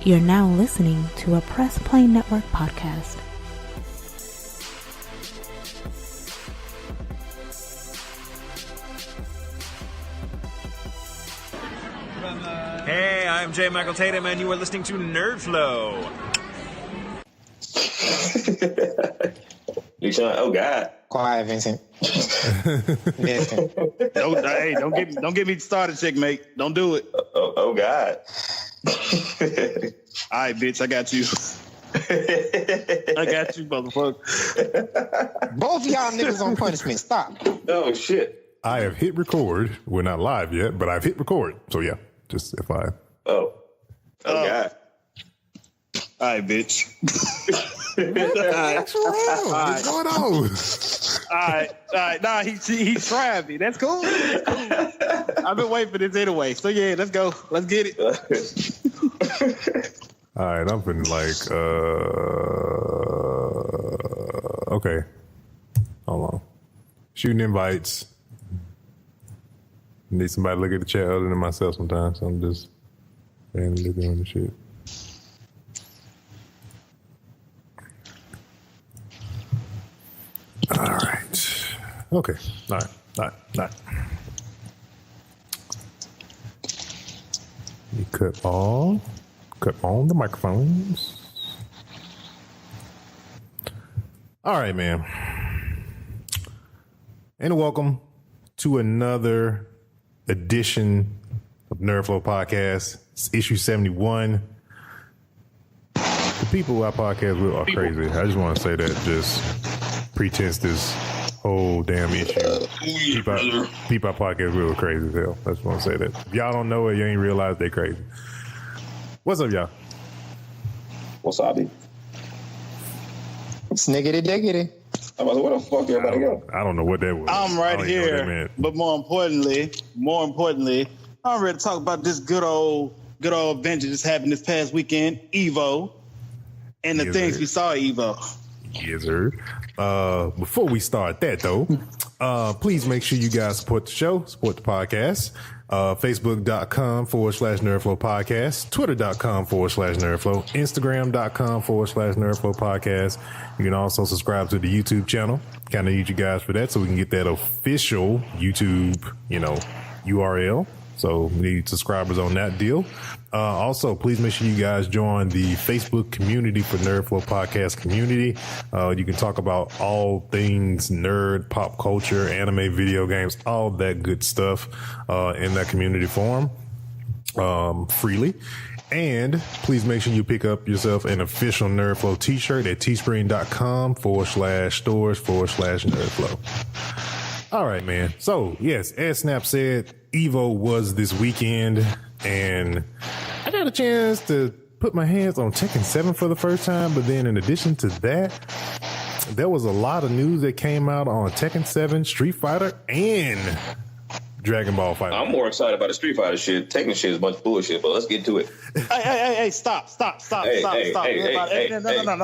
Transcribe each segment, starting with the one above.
You're now listening to a Press Play Network podcast. Hey, I'm J. Michael Tatum, and you are listening to Nerd Flow. Oh God! Quiet, Vincent. Don't get me started, checkmate. Don't do it. Oh God! All right, bitch, I got you. I got you, motherfucker. Both of y'all niggas on punishment. Stop. Oh shit! I have hit record. We're not live yet, but I've hit record. So yeah, just FYI. Oh God! All right, bitch. What's going on? All right. Nah, he tried me. That's cool. I've been waiting for this anyway. So yeah, let's go. Let's get it. All right, I'm feeling like, okay. Hold on. Shooting invites. Need somebody to look at the chat other than myself sometimes. So I'm just randomly doing the shit. All right. Okay. All right. You cut on the microphones. All right, man. And welcome to another edition of Nerd Flow Podcast. It's issue 71. The people I podcast with are crazy. I just want to say that just pretense this whole damn issue. People I podcast with are crazy as hell. I just want to say that. If y'all don't know it, you ain't realize they crazy. What's up, y'all? Wasabi. Sniggity diggity. I was like, where the fuck everybody go? I don't know what that was. I'm right here. But more importantly, I'm ready to talk about this good old adventure that's happened this past weekend, Evo, and the things we saw at Evo. Yes, sir. Before we start that, though, please make sure you guys support the show, support the podcast. Facebook.com/NerdFlow podcast, Twitter.com/NerdFlow, Instagram.com/NerdFlow podcast. You can also subscribe to the YouTube channel. Kind of need you guys for that so we can get that official YouTube, URL. So we need subscribers on that deal. Also, please make sure you guys join the Facebook community for Nerd Flow Podcast community. You can talk about all things nerd, pop culture, anime, video games, all that good stuff in that community forum freely. And please make sure you pick up yourself an official Nerd Flow t-shirt at teespring.com/stores/Nerd Flow. All right, man. So, yes, as Snap said, Evo was this weekend, and I got a chance to put my hands on Tekken 7 for the first time, but then in addition to that, there was a lot of news that came out on Tekken 7, Street Fighter, and Dragon Ball Fighter. I'm more excited about the Street Fighter shit. Tekken shit is a bunch of bullshit, but let's get to it. Hey, stop. Hey, No,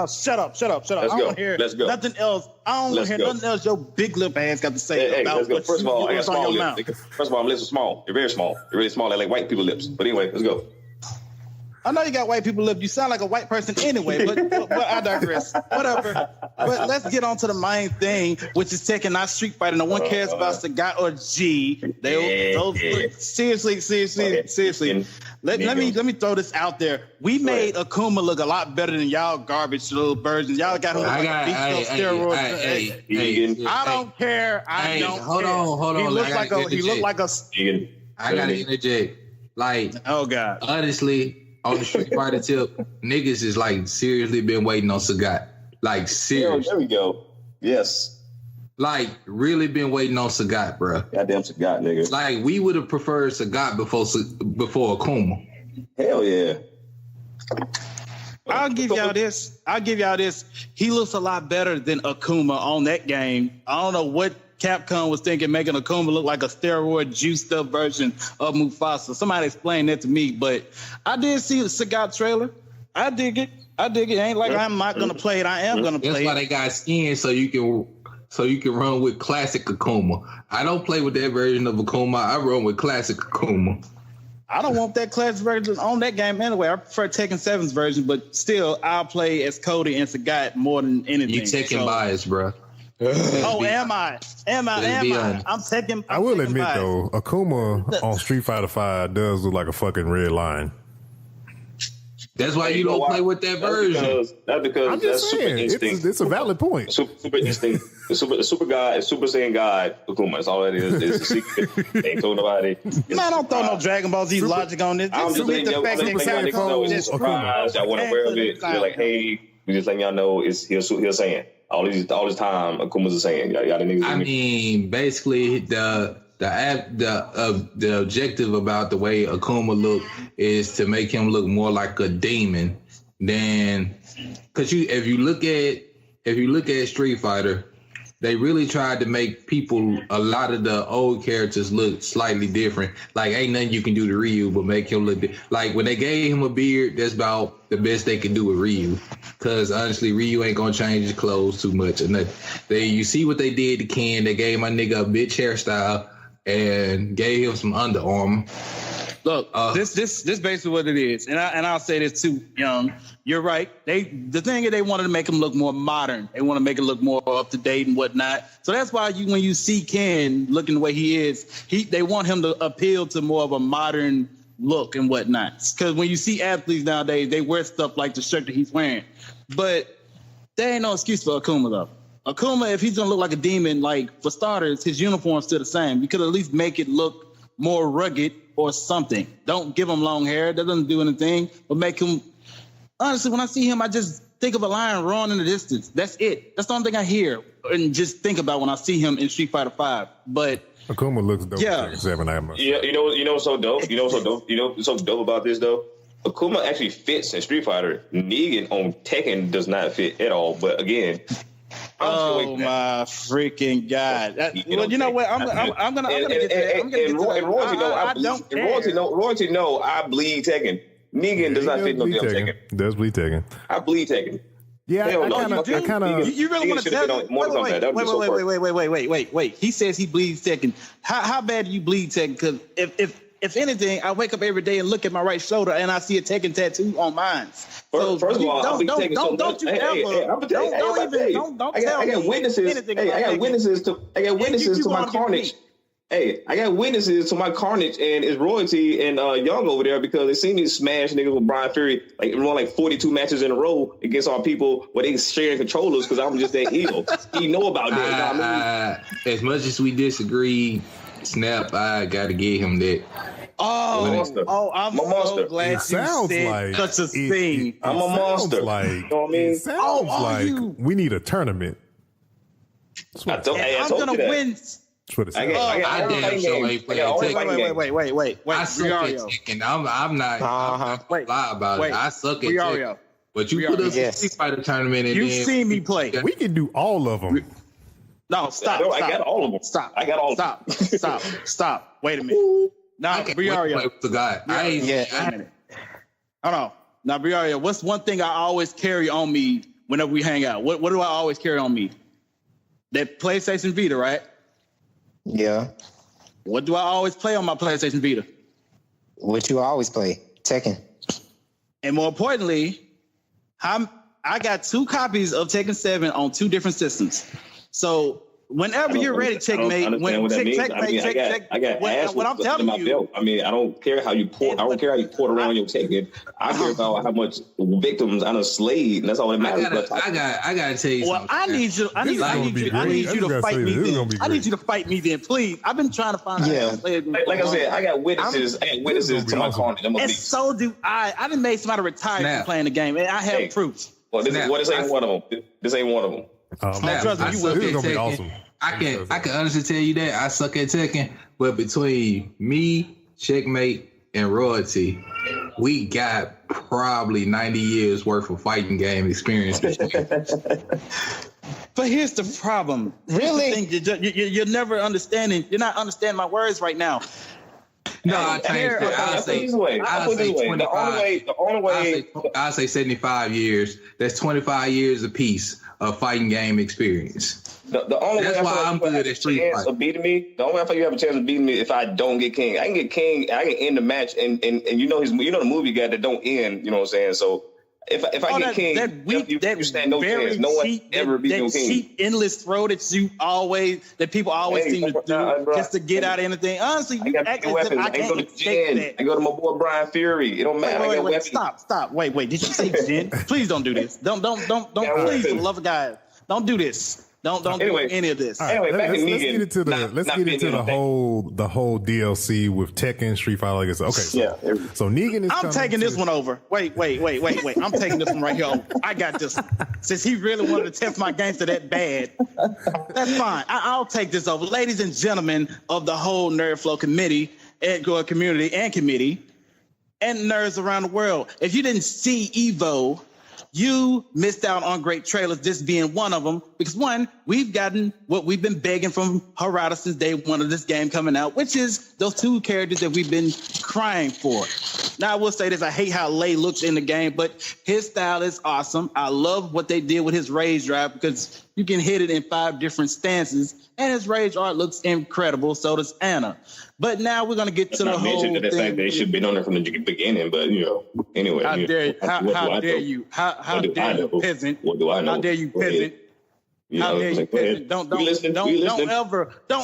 shut up. I don't want to hear nothing else. I don't want to hear nothing else your big lip ass got to say about what First of all, I got on small your lips. mouth. First of all, my lips are small. They're very small. They're really small. They're like white people lips. But anyway, let's go. I know you got white people lip. You sound like a white person anyway, but I digress. Whatever. But let's get on to the main thing, which is Tekken, not Street Fighter. No one cares about Sagat or G. Seriously. Let me throw this out there. We made Akuma look a lot better than y'all garbage little versions. Y'all got him like steroids. I don't care. I don't care. Hold on. He looked like a. I gotta interject. Like, oh God. Honestly, on the Street Fighter tip, niggas is like seriously been waiting on Sagat. Like seriously. There we go. Yes. Like really been waiting on Sagat, bro. Goddamn Sagat, nigga. Like we would have preferred Sagat before Akuma. Hell yeah. I'll give y'all this. He looks a lot better than Akuma on that game. I don't know what Capcom was thinking, making Akuma look like a steroid juiced up version of Mufasa. Somebody explain that to me, but I did see the Sagat trailer. I dig it. Ain't like I'm not gonna play it. I am gonna play it. That's why they got skin so you can run with classic Akuma. I don't play with that version of Akuma. I run with classic Akuma. I don't want that classic version on that game anyway. I prefer Tekken 7's version, but still, I'll play as Cody and Sagat more than anything. You Tekken bias, bro. Oh, am I? I'm Tekken. I will admit though, Akuma on Street Fighter V does look like a fucking red line. That's why you don't play with that version. That's because I'm that's just super saying, instinct. it's a valid point. Super instinct. The super Saiyan God Akuma. That's all that is. It's a secret. They ain't told nobody. Man, don't throw no Dragon Ball Z logic on this. I'm just letting y'all know it's a surprise. Y'all want to aware of it. You're like, hey, we just letting y'all know he's Saiyan. All this time, Akuma's a Saiyan. Y'all the niggas. I mean, basically, the objective about the way Akuma look is to make him look more like a demon than, because if you look at Street Fighter, they really tried to make a lot of the old characters look slightly different. Like, ain't nothing you can do to Ryu but make him look like when they gave him a beard, that's about the best they can do with Ryu. Because honestly, Ryu ain't gonna change his clothes too much or nothing. You see what they did to Ken? They gave my nigga a bitch hairstyle and gave him some underarm. Look, this basically what it is, and I'll say this too, Young. You're right. The thing is, they wanted to make him look more modern. They want to make it look more up to date and whatnot. So that's why when you see Ken looking the way he is, they want him to appeal to more of a modern look and whatnot. Because when you see athletes nowadays, they wear stuff like the shirt that he's wearing. But there ain't no excuse for Akuma though. Akuma, if he's gonna look like a demon, like for starters, his uniform's still the same. You could at least make it look more rugged or something. Don't give him long hair. That doesn't do anything. But make him, honestly, when I see him, I just think of a lion roaring in the distance. That's it. That's the only thing I hear and just think about when I see him in Street Fighter V. But Akuma looks dope. Yeah. 7, I must. You know what's so dope? You know what's so dope about this though? Akuma actually fits in Street Fighter. Negan on Tekken does not fit at all. But again, oh my freaking God! You know what? I'm gonna get there. I'm gonna get to that. Royalty, no, I bleed Tekken. Negan does not fit no damn Tekken. Does bleed Tekken. I bleed Tekken. Yeah, I kind of. You really want to tell me? Wait. He says he bleeds Tekken. How bad do you bleed Tekken? Because if anything, I wake up every day and look at my right shoulder and I see a Tekken tattoo on mine. So first of all, I got witnesses to my carnage. Hey, I got witnesses to my carnage, and it's Royalty and Young over there because they seen me smash niggas with Brian Fury, like run like 42 matches in a row against our people where they sharing controllers because I'm just that evil. He know about that. As much as we disagree, Snap, I gotta give him that. I'm so glad you said such a thing. I'm a monster. Like, you know what I mean? It sounds like we need a tournament. I'm gonna win. That's what it sounds. I damn sure ain't playing Tekken. Wait. I suck at Tekken. I'm not lie about it. I suck at Tekken. But you put us in a Street Fighter tournament and you see me play. We can do all of them. No, stop. I got all of them. Stop. I got all of them. Stop. Wait a minute. Now, Briario. Hold on. Now, Briario, what's one thing I always carry on me whenever we hang out? What do I always carry on me? That PlayStation Vita, right? Yeah. What do I always play on my PlayStation Vita? What you always play? Tekken. And more importantly, I got 2 copies of Tekken 7 on 2 different systems. So whenever you're ready, checkmate. I got ass what I'm telling you. Belt. I mean, I don't care how you port. I don't care how you port around your Tekken. I care about how much victims I done slayed, and that's all that matters. I gotta tell you something. I need you to fight me then. I need you to fight me then, please. I've been trying to find out. Like I said, I got witnesses. To my carnage. And so do I. I done made somebody retire from playing the game, and I have proof. Well, this ain't one of them. This ain't one of them. This is gonna be awesome. I can honestly tell you that I suck at Tekken, but between me, Checkmate, and Royalty, we got probably 90 years worth of fighting game experience. But here's the problem. Really? You're never understanding. You're not understanding my words right now. No, I changed it. I'll say 75 years. That's 25 years apiece a fighting game experience. The only That's way why I'm good at Street Fighter. of beating me. The only way I feel you have a chance of beating me if I don't get King. I can get King. I can end the match, and the movie guy that don't end. You know what I'm saying? So if I get King, you stand no chance. No one ever beat no King. Cheap, endless throw that people always seem to do just to get out of anything. Honestly, you act as if I can't escape that. I go to my boy Brian Fury. It don't matter. Wait, stop. Wait. Did you say Jen? Please don't do this. Don't. Please, for the love of God, don't do this. Don't do any of this. Right, anyway, let's get into the whole DLC with Tekken, Street Fighter. Like okay, so Negan is. I'm taking this one over. Wait. I'm taking this one right here over. I got this. Since he really wanted to test my gangster that bad, that's fine. I'll take this over, ladies and gentlemen of the whole Nerd Flow community and community and nerds around the world. If you didn't see Evo, you missed out on great trailers, this being one of them, because one, we've gotten what we've been begging from Harada since day one of this game coming out, which is those two characters that we've been crying for. Now, I will say this, I hate how Lei looks in the game, but his style is awesome. I love what they did with his rage drive because you can hit it in 5 different stances, and his rage art looks incredible, so does Anna. But now we're going to get to the whole thing. The fact that they should have been on there from the beginning, but, anyway. How dare you, peasant? What do I know? How dare you, peasant? How dare you, peasant? Don't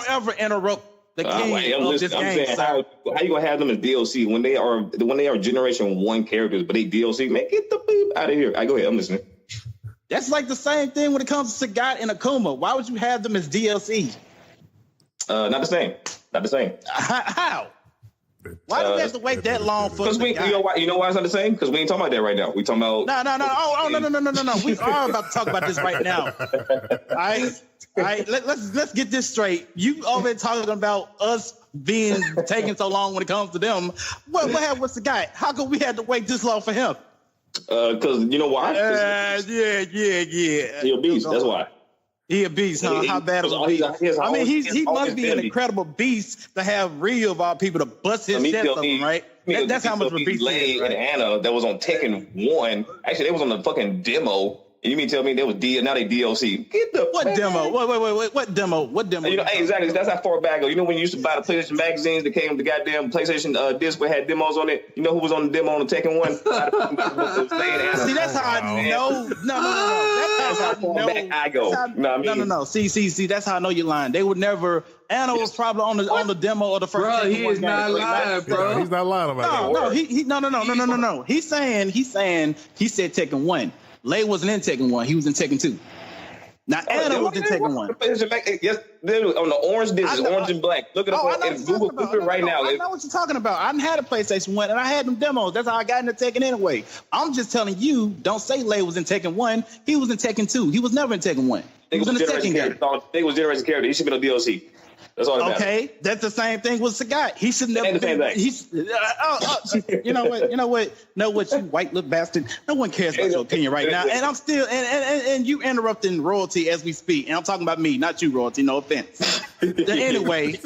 ever interrupt the king of this game. How you gonna have them as DLC when they are Generation 1 characters, but they DLC? Man, get the beep out of here. Go ahead, I'm listening. That's like the same thing when it comes to Sagat and Akuma. Why would you have them as DLC? Not the same. How? Why do we have to wait that long for? Because you know why it's not the same? Because we ain't talking about that right now. We talking about no. We are about to talk about this right now. All right. Let's get this straight. You already talking about us being taking so long when it comes to them. What happened with the guy? How come we had to wait this long for him? Because you know why? Yeah. He a beast. That's why. He a beast, huh? How bad of a beast? I mean, he must be an incredible beast to have Ryu of all people to bust his chest open, right? That's how much of a beast he is, right? And Anna that was on Tekken 1. Actually, they was on the fucking demo. And you mean tell me there was now they DLC? Get the what demo? Wait. What demo? Exactly. That's how far back ago. You know when you used to buy the PlayStation magazines that came with the goddamn PlayStation disc that had demos on it? You know who was on the demo on the Tekken 1? See, that's how I know. No. That's how I go. No. See, that's how I know you're lying. They would never. Anna was probably on the demo of the first. Bro, he is not lying, bro. He's not lying about that. No. He's saying he said Tekken 1. Lei wasn't in Tekken 1. He was in Tekken 2. Now, Anna was in Tekken 1. Yes, on the orange disc, orange and black. Look it up on Google right now. I know what you're talking about. I had a PlayStation 1, and I had them demos. That's how I got into Tekken anyway. I'm just telling you, don't say Lei was in Tekken 1. He was in Tekken 2. He was never in Tekken 1. He was in the second game. He was Generation character. He should be on DLC. That's all that matters. That's the same thing with Sagat. He should never been. You know what, you white little bastard. No one cares about your opinion right now. And I'm still and you interrupting royalty as we speak. And I'm talking about me, not you, royalty. No offense. Anyway,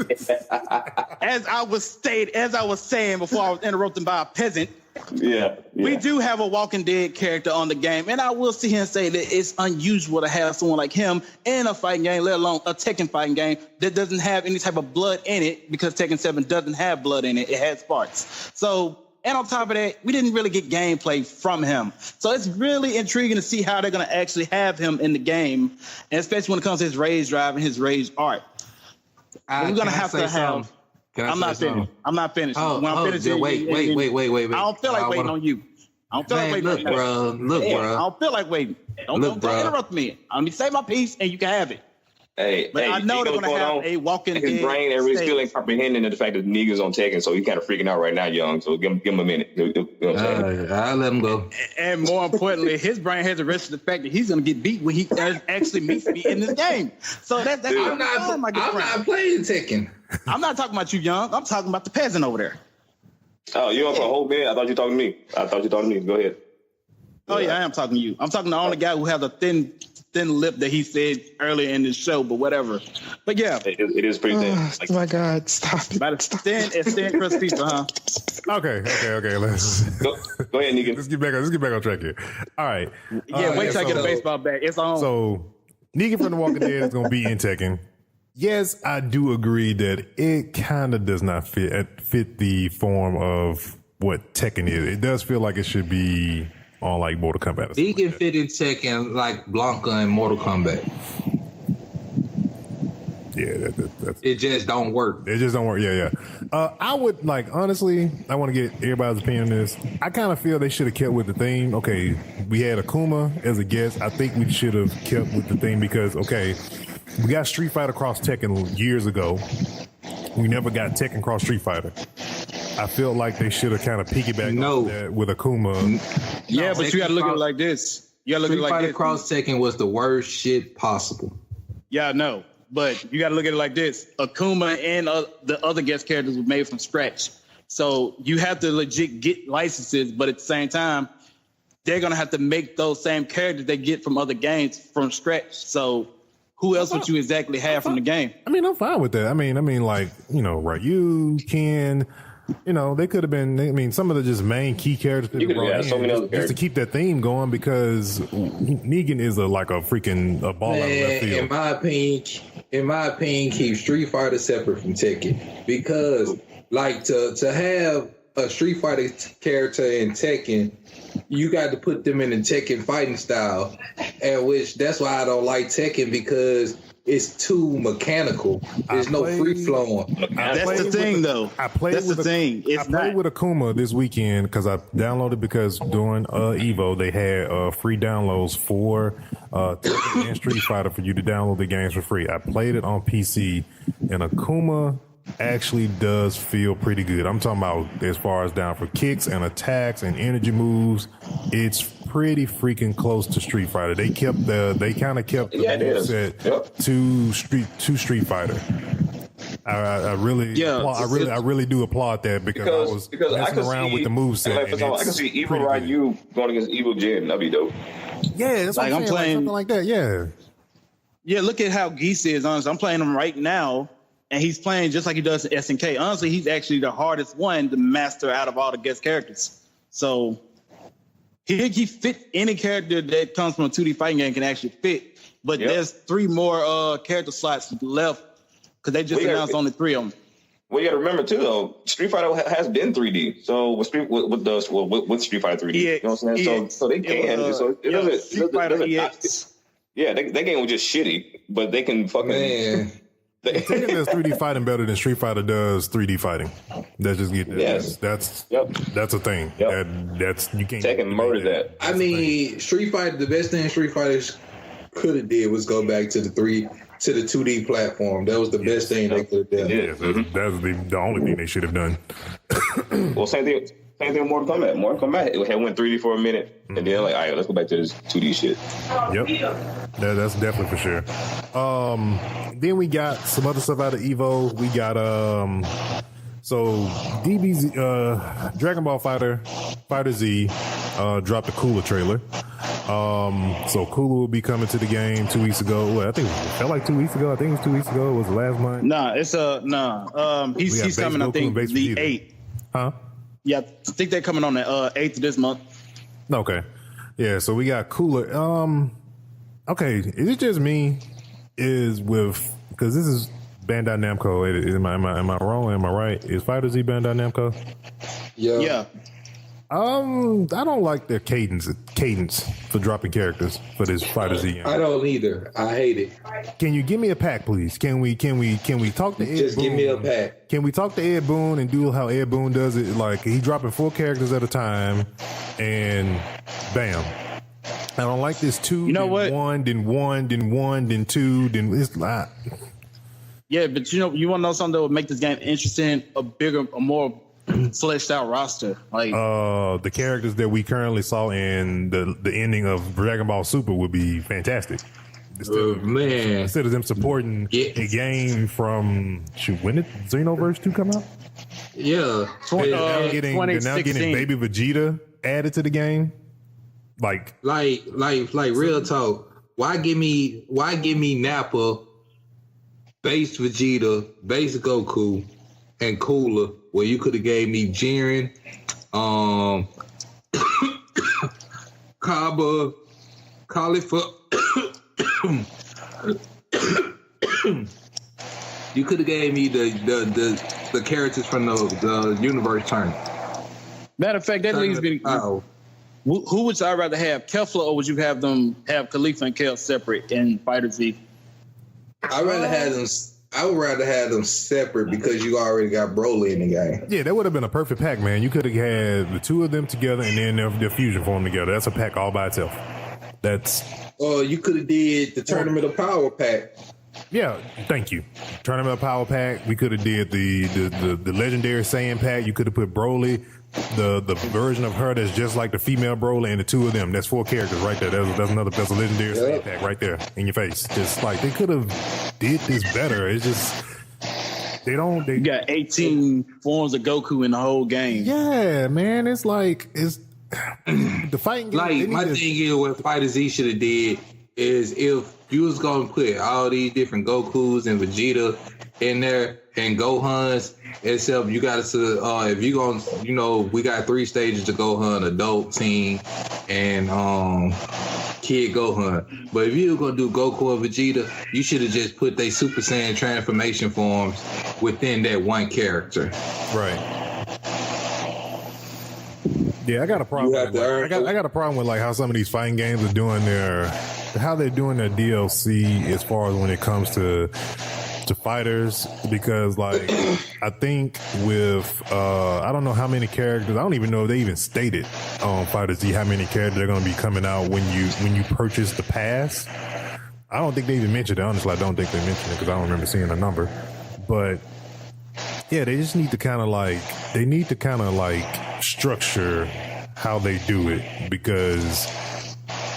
as I was saying before I was interrupted by a peasant. Yeah. We do have a Walking Dead character on the game, and I will sit here and say that it's unusual to have someone like him in a fighting game, let alone a Tekken fighting game that doesn't have any type of blood in it, because Tekken 7 doesn't have blood in it. It has sparks. So, and on top of that, we didn't really get gameplay from him. So it's really intriguing to see how they're going to actually have him in the game, and especially when it comes to his rage drive and his rage art. We're going to have to have... I'm not finished. When I'm finished, wait. I don't feel like waiting on you. I don't feel like waiting. Look, bro. I don't feel like waiting. Don't interrupt me. I'm gonna say my piece, and you can have it. But I know they're gonna have a Walking Dead. His brain and still ain't comprehending the fact that niggas on Tekken, so he's kind of freaking out right now, young. So give him a minute. You know what I'm saying? I'll let him go. And more importantly, his brain has arrested the fact that he's gonna get beat when he actually meets me in this game. So that's I'm not playing Tekken. I'm not talking about you, young. I'm talking about the peasant over there. Oh, you on for a whole minute? I thought you were talking to me. Go ahead. Oh yeah, I am talking to you. I'm talking to the only guy who has a thin thin lip that he said earlier in the show, but whatever. But yeah, it is pretty thin. Oh my God! Stop it! about as thin as thin crust pizza, huh? Okay. Let's Go ahead, Negan. let's get back on track here. All right. Yeah, wait till I get a baseball bat. It's on. So Negan from The Walking Dead is going to be in Tekken. Yes, I do agree that it kind of does not fit the form of what Tekken is. It does feel like it should be on like Mortal Kombat. He can fit in Tekken like Blanca in Mortal Kombat. Yeah, that's It just don't work. it. Just don't work. Yeah. I would like honestly. I want to get everybody's opinion on this. I kind of feel they should have kept with the theme. Okay, we had Akuma as a guest. I think we should have kept with the theme because we got Street Fighter Cross Tekken years ago. We never got Tekken Cross Street Fighter. I feel like they should have kind of piggybacked on that with Akuma. Yeah, but you got to look at it like this. You got to look at it Street like Fighter this. Cross Tekken was the worst shit possible. Yeah, I know. But you got to look at it like this. Akuma and the other guest characters were made from scratch. So you have to legit get licenses, but at the same time, they're going to have to make those same characters they get from other games from scratch. So who else would you exactly have from the game? I mean, I'm fine with that. I mean, like, Ryu, Ken, they could have been, some of the just main key characters that You could have so many other just characters to keep that theme going because Negan is a ball out of left field. In my opinion, keep Street Fighter separate from Tekken because, like, to have a Street Fighter character in Tekken, you got to put them in the Tekken fighting style, and that's why I don't like Tekken because it's too mechanical. There's no free flowing. That's the thing, though. That's the thing. I played with Akuma this weekend because I downloaded because during Evo they had free downloads for Tekken and Street Fighter for you to download the games for free. I played it on PC, and Akuma actually does feel pretty good. I'm talking about as far as down for kicks and attacks and energy moves. It's pretty freaking close to Street Fighter. They kind of kept the moveset to Street Fighter. I really do applaud that because I was messing around with the moveset. I can see Evil Ryu going against Evil Jin. That'd be dope. Yeah, that's what I'm playing like something like that. Yeah. Yeah, look at how Geese is. Honestly, I'm playing him right now, and he's playing just like he does in SNK. Honestly, he's actually the hardest one to master out of all the guest characters. So he fit any character that comes from a 2D fighting game can actually fit. But there's 3 more character slots left because they just announced only 3 of them. Well, you got to remember too, though. Street Fighter has been 3D. So with Street Fighter 3D, you know what I'm saying? So they can. Street Fighter EX. Yeah, that game was just shitty, but they can fucking. Man. Tekken does 3D fighting better than Street Fighter does 3D fighting. That's just get that. Yes. That's a thing. Yep. That's you can't. Tekken murdered that. I mean, Street Fighter. The best thing Street Fighter could have did was go back to the 2D platform. That was the best thing they could have done. Yeah, that's the only thing they should have done. Well, same thing with Mortal Kombat. Mortal Kombat, it had went 3D for a minute, and then like, all right, let's go back to this 2D shit. Yep, that's definitely for sure. Then we got some other stuff out of Evo. We got so DBZ Dragon Ball Fighter Z dropped a Cooler trailer. So Cooler will be coming to the game 2 weeks ago. Well, I think it felt like 2 weeks ago. I think it was 2 weeks ago. It was last month. He's coming. I think the 8th. Huh? Yeah, I think they're coming on the 8th of this month. Okay. Yeah, so we got Cooler. Okay, is it just me? Because this is Bandai Namco. Am I wrong? Am I right? Is Fighter Z Bandai Namco? Yeah. I don't like their cadence for dropping characters for this Fighter Z game. I don't either. I hate it. Can you give me a pack, please? Can we talk to Ed Just Boon? give me a pack. Can we talk to Ed Boon and do how Ed Boon does it? Like he dropping 4 characters at a time, and bam. I don't like this 2. You know what? 1, then 1, then 1, then 2, then it's like. Yeah, but you want to know something that would make this game interesting? A more fleshed out roster, like the characters that we currently saw in the ending of Dragon Ball Super would be fantastic. Instead of them supporting a game from when did Xenoverse 2 come out? Yeah, they're now getting Baby Vegeta added to the game. Like real talk. why give me Nappa, base Vegeta, base Goku, and Cooler, where you could have gave me Jiren, Kaba, Khalifa. You could have gave me the characters from the universe tournament. Matter of fact, that leads me. Who would I rather have, Kefla, or would you have them have Khalifa and Kel separate in Fighter Z? I would rather have them separate because you already got Broly in the game. Yeah, that would have been a perfect pack, man. You could have had the two of them together and then their fusion form together. That's a pack all by itself. That's. You could have did the Tournament of Power pack. Yeah, thank you. Tournament of Power pack. We could have did the legendary Saiyan pack. You could have put Broly, the version of her that's just like the female Broly, and the two of them. That's 4 characters right there. That's a legendary Saiyan pack right there in your face. Just like they could have did this better. It's just they don't. They you got 18 forms of Goku in the whole game. Yeah, man. It's like the fighting game. Like my thing is, what Fighter Z should have did is if you was gonna put all these different Gokus and Vegeta in there and Gohans, except you got to if you gonna we got 3 stages to Gohan: adult, teen, and kid Gohan. But if you were gonna do Goku and Vegeta, you should have just put their Super Saiyan transformation forms within that one character. Right. Yeah, I got a problem. I got a problem with like how some of these fighting games are doing how they're doing their DLC as far as when it comes to fighters, because like I think with I don't know how many characters, I don't even know if they even stated on Fighter Z how many characters are going to be coming out when you purchase the pass. I don't think they even mentioned it. Honestly, I don't think they mentioned it because I don't remember seeing a number. But yeah, they just need to kind of like structure how they do it, because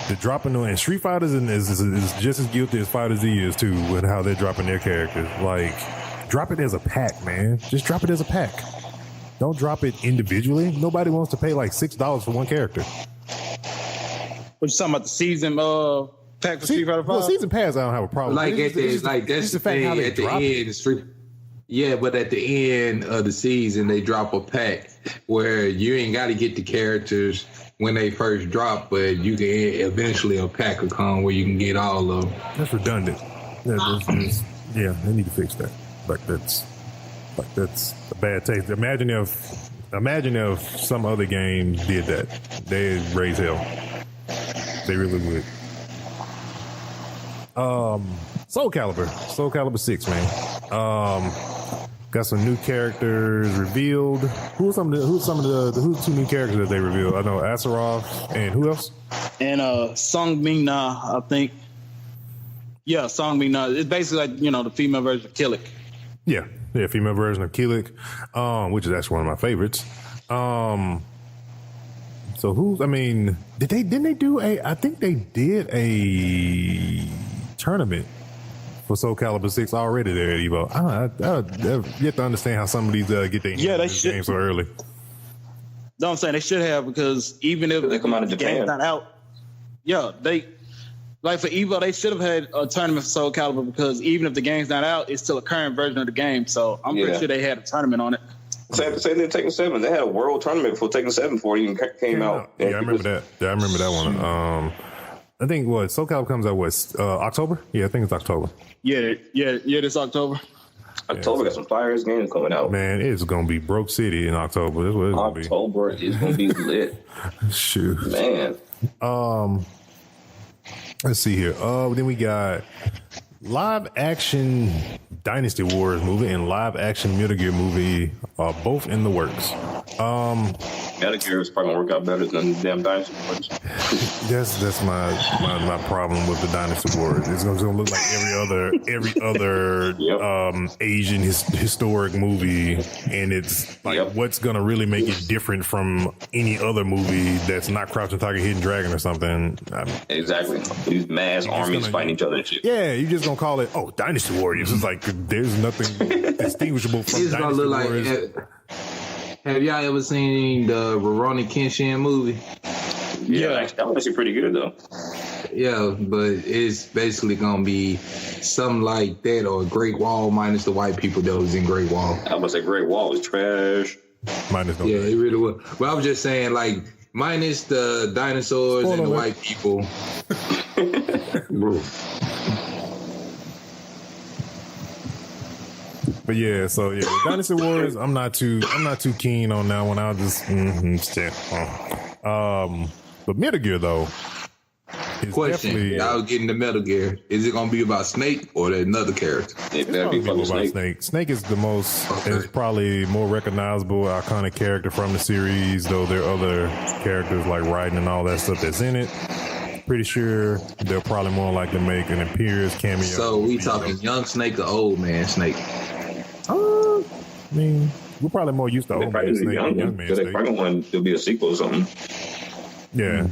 the dropping and Street Fighters is just as guilty as Fighter Z is too with how they're dropping their characters. Like, drop it as a pack, man. Just drop it as a pack. Don't drop it individually. Nobody wants to pay like $6 for one character. What you talking about, the season pack for Street Fighter 5? Well, season pass I don't have a problem. Like that's the thing at the end. Yeah, but at the end of the season, they drop a pack where you ain't got to get the characters when they first drop, but you can eventually a pack will come where you can get all of them. That's redundant. Yeah, they need to fix that. That's a bad taste. Imagine if some other game did that. They'd raise hell. They really would. Soul Calibur 6, man. Got some new characters revealed. Who's 2 new characters that they revealed? I know Asaroth and who else? And Song Ming Na, I think. Yeah, Song Ming Na. It's basically like, the female version of Killick. Yeah, female version of Killick, which is actually one of my favorites. So didn't they do I think they did a tournament for Soul Calibur 6 already there at Evo. I yet to understand how some of these get their games so early. No, I'm saying they should have, because even if they come out of the Japan, game's not out, they like for Evo, they should have had a tournament for Soul Calibur, because even if the game's not out, it's still a current version of the game. So I'm pretty sure they had a tournament on it. Same thing Tekken 7. They had a world tournament before Tekken 7 before it even came out. Yeah, I remember that. Yeah, I remember that one. I think Soul Calibur comes out October? Yeah, I think it's October. Yeah, this October. October got some fire games coming out. Man, it's gonna be Broke City in October. That's what it's gonna be. October is gonna be lit. Shoot, man. Let's see here. Then we got live action Dynasty Wars movie and live action Metal Gear movie, both in the works. Metal Gear is probably gonna work out better than the damn Dynasty Wars. That's my problem with the Dynasty Wars. It's gonna look like every other Asian historic movie, and it's like what's gonna really make it different from any other movie that's not Crouching Tiger, Hidden Dragon or something. Exactly. These mass armies fighting each other and shit. Yeah, you're just gonna call it Dynasty Warriors. It's like there's nothing distinguishable from it's Dynasty look Warriors. Have y'all ever seen the Rurouni Kenshin movie? Yeah, that was actually pretty good though. Yeah, but it's basically gonna be something like that or Great Wall minus the white people that was in Great Wall. I must say Great Wall was trash. Minus no. Yeah, it really was. But I was just saying, like, minus the dinosaurs Spoiler and the alert. white people. Bro. But yeah, so yeah, Dynasty Wars. I'm not too keen on that one. I'll just but Metal Gear though. Is Question: definitely- y'all getting the Metal Gear? Is it gonna be about Snake or another character? It better be Probably fucking about Snake. Snake is the most, is probably more recognizable, iconic character from the series, though there are other characters like Raiden and all that stuff that's in it. Pretty sure they'll probably more likely make an Imperious cameo. So we talking young Snake or old man Snake? I mean, we're probably more used to They old probably man do Snake young and young one. man They Snake. probably want to be a sequel or something. Yeah.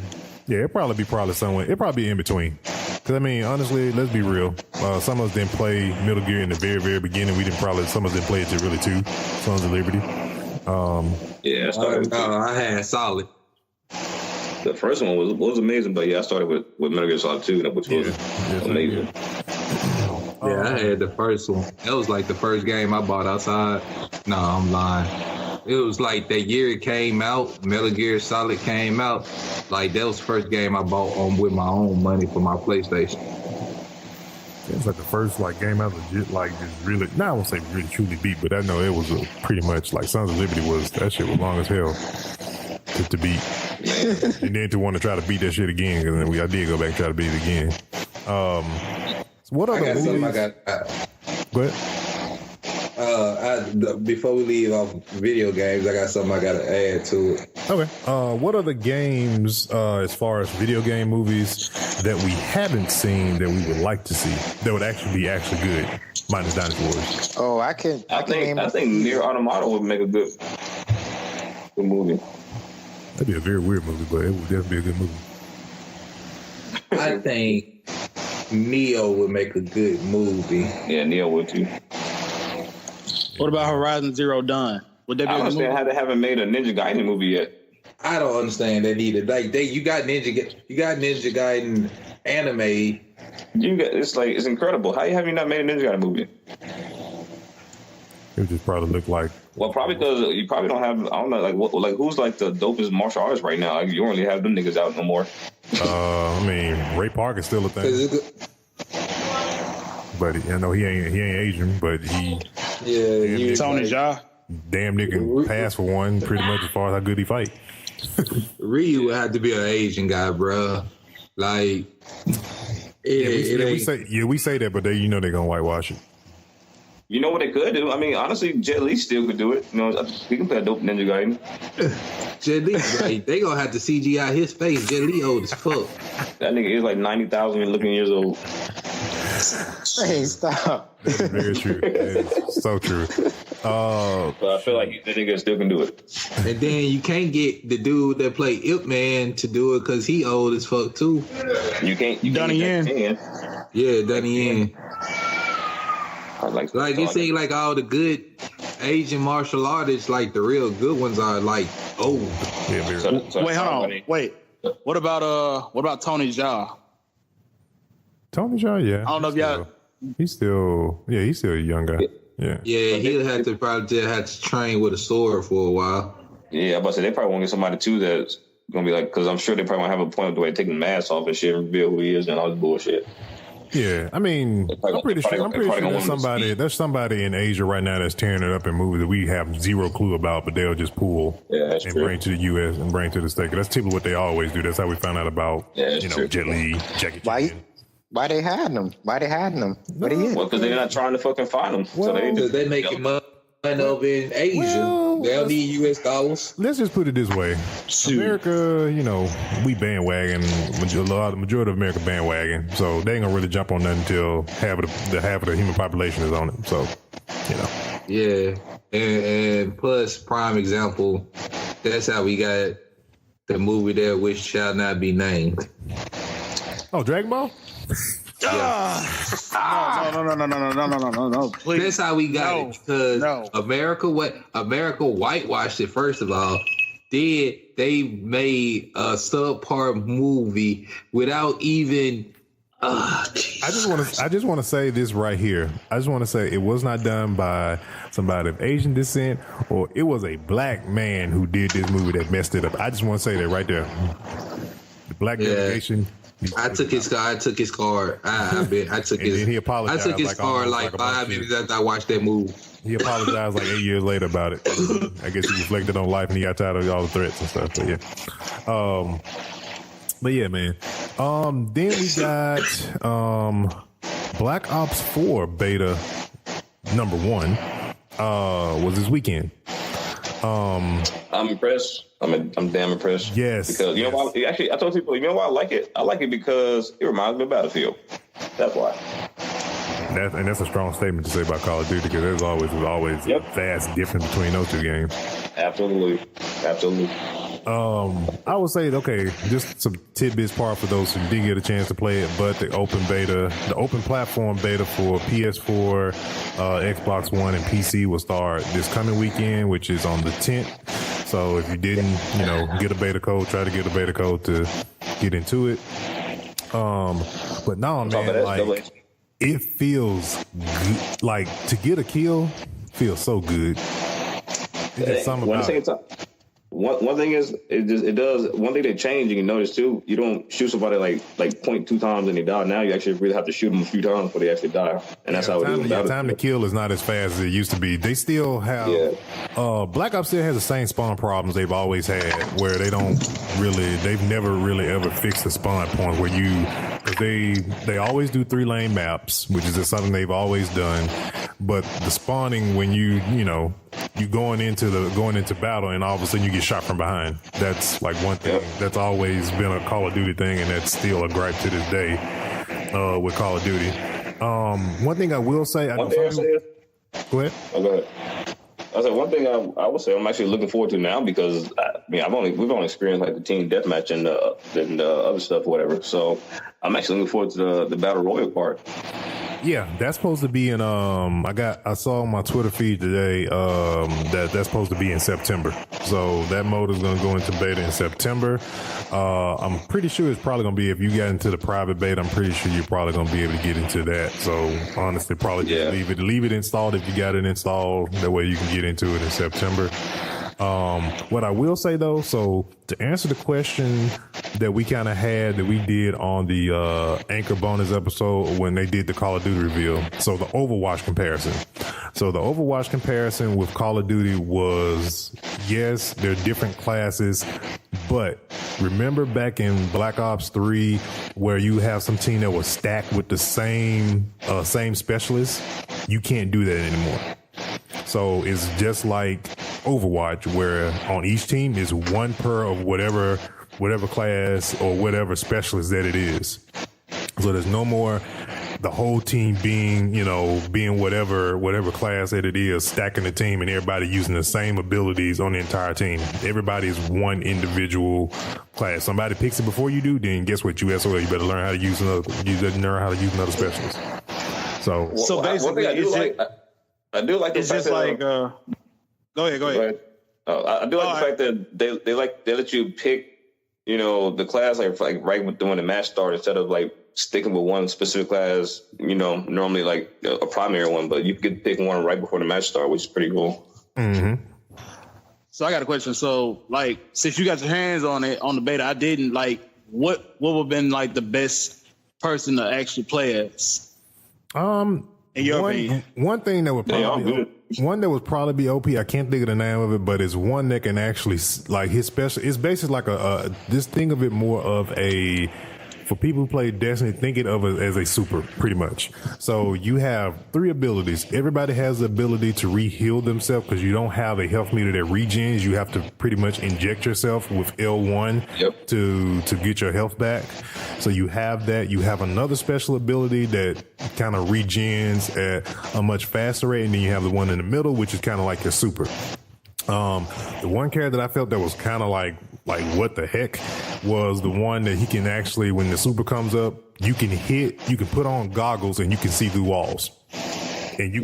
Yeah, it'll probably be somewhere. It'll probably be in between. Because, I mean, honestly, let's be real. Some of us didn't play Metal Gear in the very, very beginning. Some of us didn't play it till really 2, Sons of Liberty. Yeah, I started with I had Solid. the first one was amazing, but yeah, I started with Metal Gear Solid 2, which was amazing. Yeah, I had the first one. That was like the first game I bought outside. No, I'm lying. It was like that year it came out, Metal Gear Solid came out. Like that was the first game I bought with my own money for my PlayStation. It's like the first game I legit just really, I won't say really truly beat, but I know it was pretty much like Sons of Liberty that shit was long as hell to beat. And then to want to try to beat that shit again, because then I did go back and try to beat it again. So what I other got something movies? Go ahead. What? Before we leave off video games, I got something I gotta add to it. Okay. What other games, as far as video game movies, that we haven't seen that we would like to see that would actually be good, minus Dynasty Wars? Oh, I think Nier Automata would make a good movie. That'd be a very weird movie, but it would definitely be a good movie. I think Neo would make a good movie. Yeah, Neo would too. What about Horizon Zero Dawn? Would that be I a good movie? understand how they haven't made a Ninja Gaiden movie yet. I don't understand that either. Like you got Ninja Gaiden anime. It's incredible. How have you not made a Ninja Gaiden movie? It would just probably look like. Well, probably because you probably don't have. I don't know, who's like the dopest martial artist right now? Like, you don't really have them niggas out no more. I mean, Ray Park is still a thing, but I know he ain't Asian, but he Tony Jaa. damn near can pass for one, pretty much as far as how good he fight. Ryu would have to be an Asian guy, bro. Like, we say that, but they gonna whitewash it. You know what they could do? I mean, honestly, Jet Li still could do it. You know, he can play a dope Ninja Gaiden. Jet Li, right? They gonna have to CGI his face. Jet Li old as fuck. That nigga is like 90,000 looking years old. Hey, stop. That's very true. It's so true. But I feel like that nigga still can do it. And then you can't get the dude that played Ip Man to do it because he old as fuck too. You can't. Donnie Yen. Yeah, Donnie Yen. Like it seems like all the good Asian martial artists, like the real good ones, are like old. Yeah, very. Wait, hold on. Wait. What about Tony Jaa? Tony Jaa, yeah. I don't know if y'all. He's still a young guy. Yeah. Yeah, he'll have to probably have to train with a sword for a while. Yeah, I'm about to say they probably want to get somebody too that's gonna be like, because I'm sure they probably won't have a point of the way taking the mask off and shit and reveal who he is and all this bullshit. Yeah, I mean, I'm pretty sure there's somebody in Asia right now that's tearing it up in movies that we have zero clue about, but they'll just pull and bring to the U.S. and bring to the States. That's typically what they always do. That's how we found out about Jet Li, Jackie Chan. Why they hiding them? What are you? Well, because they're not trying to fucking find them. Well, so they making money over in Asia. Well, they don't need U.S. dollars. Let's just put it this way: America, we bandwagon. The majority of America bandwagon, so they ain't gonna really jump on nothing until half of the human population is on it. So, Yeah, and plus, prime example. That's how we got the movie there, which shall not be named. Oh, Dragon Ball. No, please. That's how we got it because America whitewashed it first of all. they made a subpar movie without even. I just want to say this right here. I just want to say it was not done by somebody of Asian descent, or it was a black man who did this movie that messed it up. I just want to say that right there. The black delegation. I took his card. I took his card. I took his. And he apologized. I took his card like 5 minutes after I watched that movie. He apologized like 8 years later about it. I guess he reflected on life and he got tired of all the threats and stuff. But yeah, man. Then we got Black Ops 4 beta number 1 was this weekend. I'm impressed. I'm damn impressed. Yes. Because you know why? Actually, I told people, you know why I like it? I like it because it reminds me of Battlefield. That's why. And that's a strong statement to say about Call of Duty, because there's always a vast difference between those two games. Absolutely. I would say, okay, just some tidbits part for those who didn't get a chance to play it, but the open platform beta for PS4, Xbox One, and PC will start this coming weekend, which is on the 10th. So if you didn't, get a beta code, try to get a beta code to get into it. But no, man, like, it feels good. Like, to get a kill feels so good. It's just something about it. One thing is, it does. One thing they changed, you can notice too. You don't shoot somebody like 0.2 times and they die. Now you actually really have to shoot them a few times before they actually die, and that's how it is. Time to kill is not as fast as it used to be. They still have. Black Ops still has the same spawn problems they've always had, where they've never really ever fixed the spawn point where they always do 3-lane maps, which is just something they've always done. But the spawning when you going into battle and all of a sudden you get shot from behind. That's like one thing that's always been a Call of Duty thing, and that's still a gripe to this day with Call of Duty. One thing I will say, go ahead. Go ahead. I said one thing I would say I'm actually looking forward to now, because we've only experienced like the team deathmatch and the other stuff, whatever. So I'm actually looking forward to the battle royal part. Yeah, that's supposed to be in I saw on my Twitter feed today that's supposed to be in September. So that mode is going to go into beta in September. I'm pretty sure it's probably going to be, if you got into the private beta, I'm pretty sure you're probably going to be able to get into that. So honestly, probably just leave it installed if you got it installed. That way you can get into it in September. What I will say though, so to answer the question that we kind of had, that we did on the Anchor bonus episode when they did the Call of Duty reveal, so the Overwatch comparison. So the Overwatch comparison with Call of Duty was, yes, they're different classes, but remember back in Black Ops 3 where you have some team that was stacked with the same specialists? You can't do that anymore. So it's just like Overwatch, where on each team is one per of whatever class or whatever specialist that it is. So there's no more the whole team being whatever class that it is, stacking the team and everybody using the same abilities on the entire team. Everybody is one individual class. Somebody picks it before you do, then guess what? You SOL. You better learn how to use another specialist. So basically, I do like the fact that go ahead. I do like the fact that they let you pick, the class like right when the match starts, instead of like sticking with one specific class, normally like a primary one, but you could pick one right before the match starts, which is pretty cool. Mm-hmm. So I got a question. So like, since you got your hands on it on the beta, I didn't, like, what would have been like the best person to actually play as? In your opinion? One thing that would probably be OP, I can't think of the name of it, but it's one that can actually, like, his special, it's basically like just think of it more of a, for people who play Destiny, think of it as a super, pretty much. So you have 3 abilities. Everybody has the ability to re-heal themselves, because you don't have a health meter that regens. You have to pretty much inject yourself with L1 to get your health back. So you have that. You have another special ability that kind of regens at a much faster rate, and then you have the one in the middle, which is kind of like your super. The one character that I felt that was kind of like what the heck was the one that he can actually, when the super comes up, you can put on goggles and you can see through walls. and you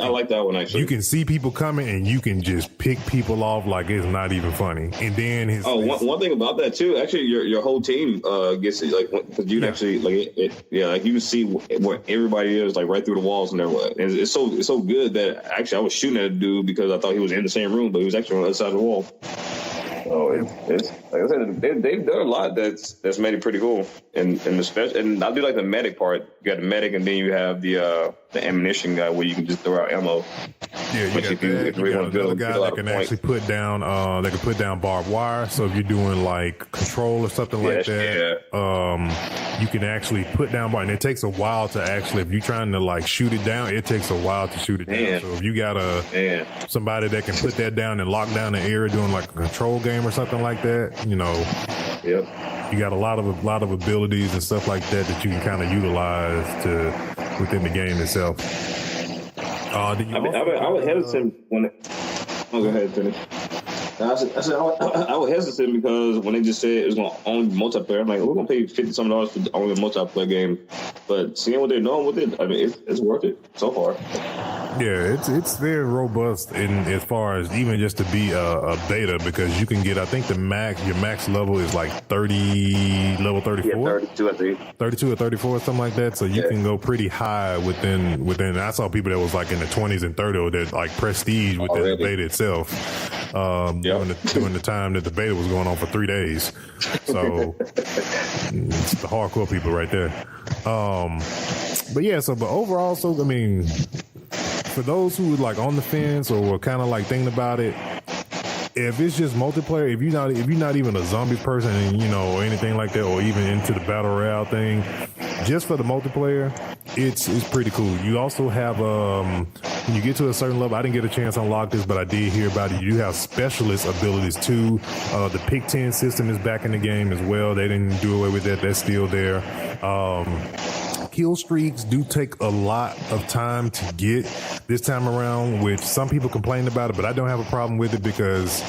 I like that one actually. You can see people coming, and you can just pick people off like it's not even funny. And then one thing about that too, actually, your whole team gets it, like, because you can actually like like you can see where everybody is, like right through the walls and everywhere. And it's so good that actually I was shooting at a dude because I thought he was in the same room, but he was actually on the other side of the wall. So it's like I said, they've done a lot that's made it pretty cool, and I do like the medic part. You got the medic, and then you have the ammunition guy where you can just throw out ammo. Yeah, you got another guy that can actually put down barbed wire. So if you're doing like control or something like that, you can actually put down bar, and it takes a while to actually, if you're trying to like shoot it down, it takes a while to shoot it down. So if you got somebody that can put that down and lock down the area doing like a control game or something like that, you know, you got a lot of abilities and stuff like that you can kind of utilize within the game itself. I was hesitant when go ahead, finish. I said I was hesitant because when they just said it was going to only multiplayer, I'm like, we're going to pay $50-something for only a multiplayer game. But seeing what they're doing with it, I mean, it's worth it so far. Yeah, it's very robust in as far as even just to be a beta, because you can get, I think your max level is like level 34. Yeah, 32, I think. 32 or 34 or something like that. So you can go pretty high within. I saw people that was like in the 20s and 30 or that like prestige within the beta itself. During the time that the beta was going on for 3 days. So it's the hardcore people right there. But overall, so I mean, for those who were like on the fence or were kind of like thinking about it, if it's just multiplayer, if you're not even a zombie person, and or anything like that, or even into the battle royale thing, just for the multiplayer, it's pretty cool. You also have when you get to a certain level, I didn't get a chance to unlock this, but I did hear about it. You have specialist abilities too. The pick 10 system is back in the game as well. They didn't do away with that. That's still there. Kill streaks do take a lot of time to get this time around, which some people complain about it, but I don't have a problem with it because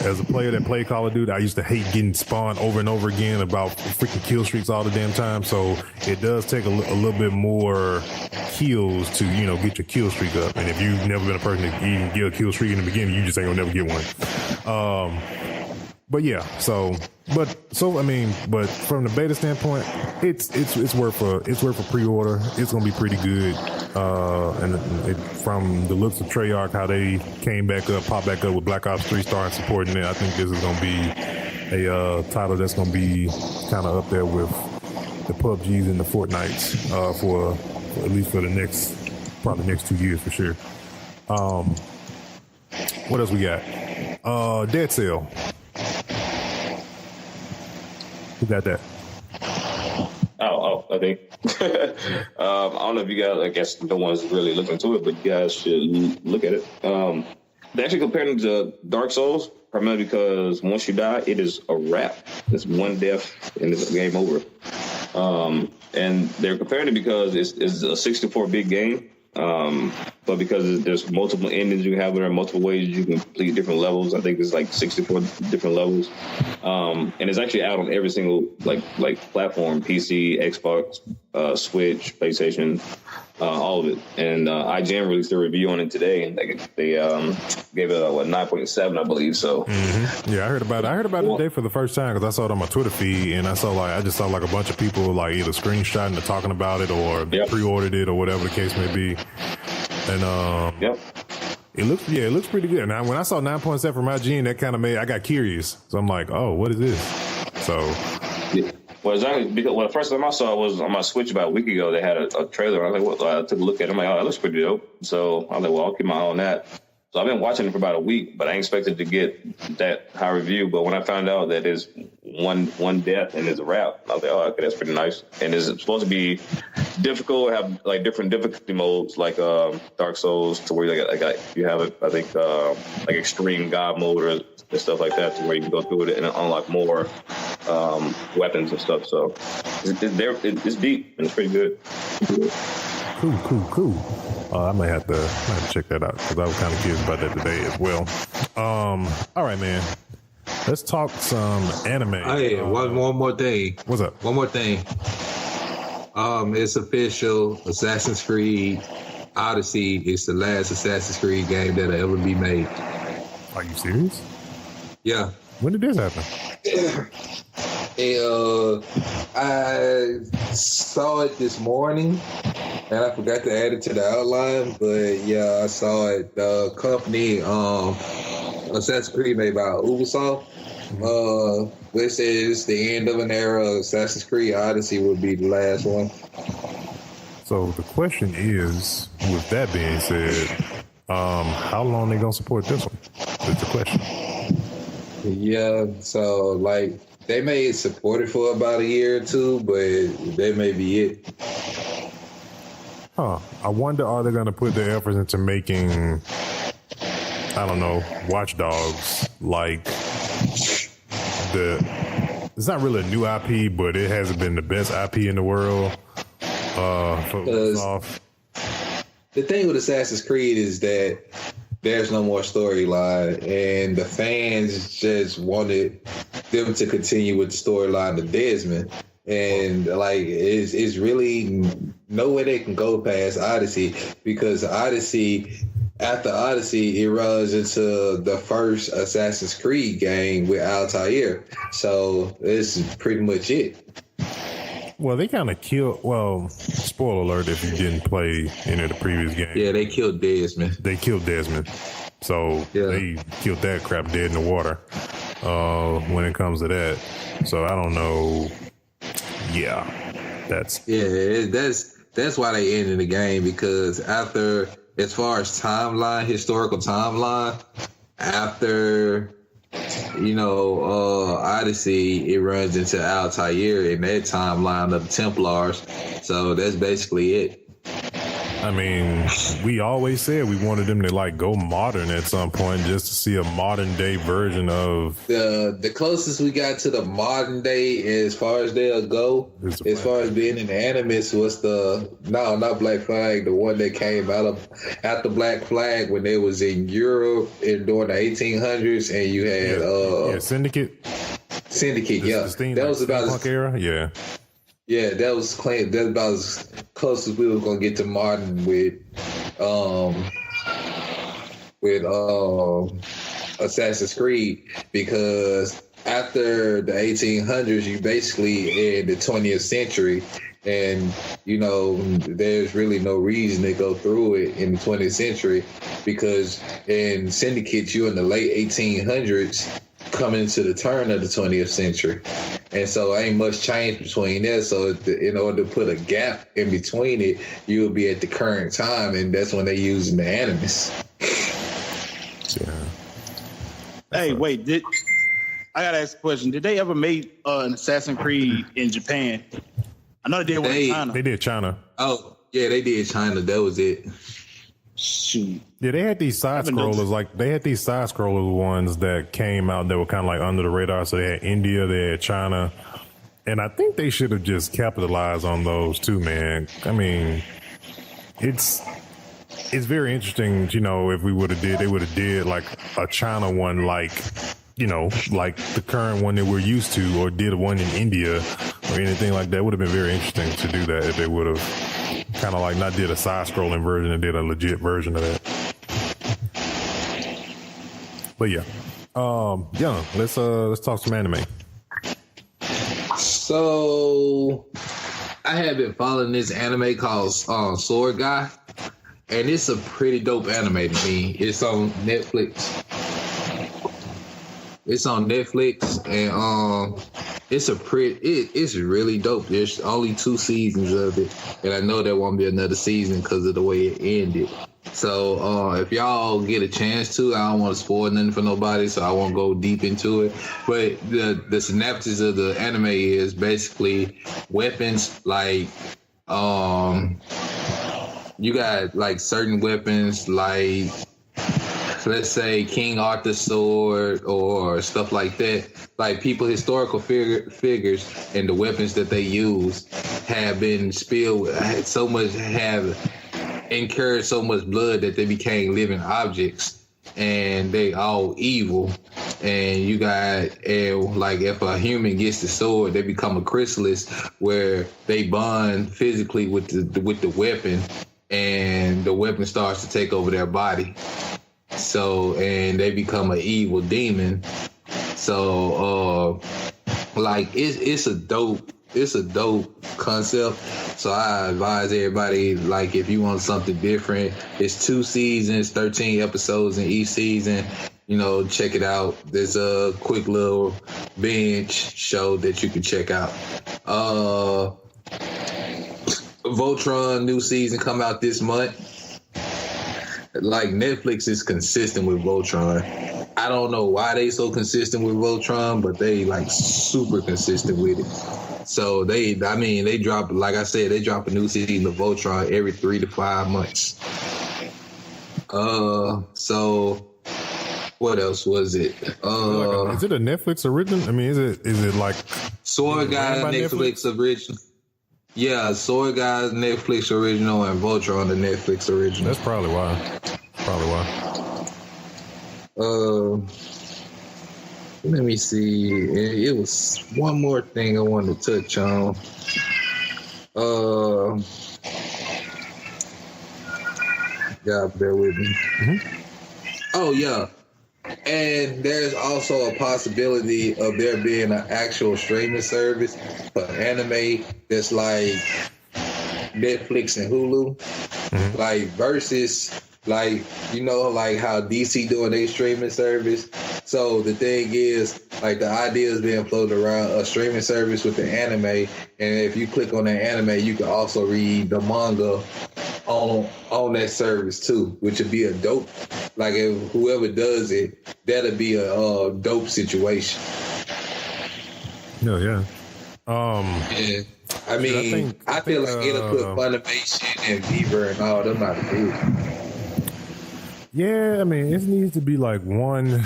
as a player that played Call of Duty, I used to hate getting spawned over and over again about freaking kill streaks all the damn time. So it does take a little bit more kills to, get your kill streak up. And if you've never been a person to even get a kill streak in the beginning, you just ain't gonna never get one. But yeah, but from the beta standpoint, it's worth a pre-order. It's gonna be pretty good. And from the looks of Treyarch, how they popped back up with Black Ops 3 starting supporting it, I think this is gonna be a title that's gonna be kind of up there with the PUBGs and the Fortnites for at least for the next 2 years for sure. What else we got? Dead Cell. Who got that? I think. I don't know if you guys, I guess no one's really looking into it, but you guys should look at it. They actually compared it to Dark Souls, primarily because once you die, it is a wrap. It's one death and it's game over. And they're comparing it because it's a 64-bit game. But because there's multiple endings you have, there are multiple ways you can complete different levels. I think there's like 64 different levels. And it's actually out on every single like platform: PC, Xbox, Switch, PlayStation, all of it. And IGN released a review on it today, and they gave it a 9.7, I believe. So yeah, I heard about it today for the first time because I saw it on my Twitter feed, and I just saw like a bunch of people like either screenshotting or talking about it or pre-ordered it or whatever the case may be. And it looks pretty good. Now, when I saw 9.7 from IGN, that kind of I got curious. So I'm like, oh, what is this? So, well, exactly. Because the first time I saw it was on my Switch about a week ago. They had a trailer. I was like, I took a look at it. I'm like, oh, that looks pretty dope. So I was like, well, I'll keep my eye on that. So I've been watching it for about a week, but I ain't expected to get that high review. But when I found out that it's one death and it's a wrap, I was like, oh, okay, that's pretty nice. And it's supposed to be difficult, have like different difficulty modes, like Dark Souls, to where you have I think like extreme God mode or stuff like that, to where you can go through it and unlock more weapons and stuff. So it's deep and it's pretty good. Cool. I might have to check that out because I was kind of curious about that today as well. All right, man. Let's talk some anime. Hey, one more thing. What's up? One more thing. It's official. Assassin's Creed Odyssey is the last Assassin's Creed game that'll ever be made. Are you serious? Yeah. When did this happen? I saw it this morning, and I forgot to add it to the outline. But yeah, I saw it. The company, Assassin's Creed, made by Ubisoft. It says the end of an era. Assassin's Creed Odyssey would be the last one. So the question is, with that being said, how long they gonna support this one? That's the question. Yeah, so like they may support it for about a year or two, but that may be it. Huh. I wonder, are they gonna put their efforts into making, I don't know, Watch Dogs like it's not really a new IP, but it hasn't been the best IP in the world. For Ubisoft. The thing with Assassin's Creed is that there's no more storyline, and the fans just wanted them to continue with the storyline of Desmond. And like, it's really no way they can go past Odyssey, because Odyssey, after Odyssey, it runs into the first Assassin's Creed game with Altair. So this is pretty much it. Well, they kind of killed. Well, spoiler alert if you didn't play any of the previous games. Yeah, they killed Desmond. So they killed that crap dead in the water when it comes to that. So I don't know. Yeah, that's why they ended the game, because after, as far as timeline, historical timeline, after Odyssey, it runs into Altair in that timeline of the Templars. So that's basically it. I mean, we always said we wanted them to like go modern at some point, just to see a modern day version of the closest we got to the modern day as far as they'll go, as far as being an animus, was not Black Flag, the one that came after Black Flag when they was in Europe and during the 1800s, and you had Syndicate. That was about punk era. Yeah, that's about as close as we were gonna get to modern with Assassin's Creed, because after the 1800s, you basically in the 20th century, and there's really no reason to go through it in the 20th century, because in Syndicate, you're in the late 1800s. Coming into the turn of the 20th century. And so ain't much change between that. So in order to put a gap in between it, you'll be at the current time, and that's when they're using the animus. Yeah. Hey, wait, I gotta ask a question. Did they ever make an Assassin's Creed in Japan? I know they did one in China. They did China. Oh, yeah, they did China. That was it. Shoot. Yeah, they had these side scrollers ones that came out that were kind of like under the radar. So they had India, they had China, and I think they should have just capitalized on those too, man. I mean, it's very interesting, if they would have did like a China one, like the current one that we're used to, or did one in India or anything like that. Would have been very interesting to do that if they would have kind of like not did a side-scrolling version and did a legit version of that. But yeah, Young, let's talk some anime. So I have been following this anime called Sword Guy, and it's a pretty dope anime to me. It's on Netflix. And it's really dope. There's only 2 seasons of it, and I know there won't be another season because of the way it ended. So if y'all get a chance to, I don't want to spoil nothing for nobody, so I won't go deep into it. But the synopsis of the anime is basically weapons, like you got like certain weapons, like let's say King Arthur's sword or stuff like that. Like historical figures and the weapons that they use have been have incurred so much blood that they became living objects, and they all evil. And you got, like, if a human gets the sword, they become a chrysalis, where they bond physically with the weapon, and the weapon starts to take over their body. So, and they become an evil demon. So, like it's a dope concept. So I advise everybody, like, if you want something different, it's 2 seasons, 13 episodes in each season. You know, check it out. There's a quick little binge show that you can check out. Voltron new season come out this month. Like, Netflix is consistent with Voltron. I don't know why they so consistent with Voltron, but they like super consistent with it. So they drop, like I said, they drop a new season of Voltron every 3 to 5 months. So what else was it? Is it a Netflix original? I mean, is it like Sword Guys Netflix original? Yeah, Sword Guys Netflix original and Voltron the Netflix original. That's probably why. Let me see. It was one more thing I wanted to touch on. Yeah, bear with me. Mm-hmm. Oh, yeah. And there's also a possibility of there being an actual streaming service for anime that's like Netflix and Hulu. Mm-hmm. Like, versus, like, you know, like how DC doing their streaming service. So the thing is, like, the idea is being floated around a streaming service with the anime, and if you click on that anime, you can also read the manga on that service too, which would be a dope. Like, if whoever does it, that'll be a dope situation. Yeah. Yeah. I mean, I feel like it'll put Funimation and Beaver and all them out of it. Yeah, I mean, it needs to be like one.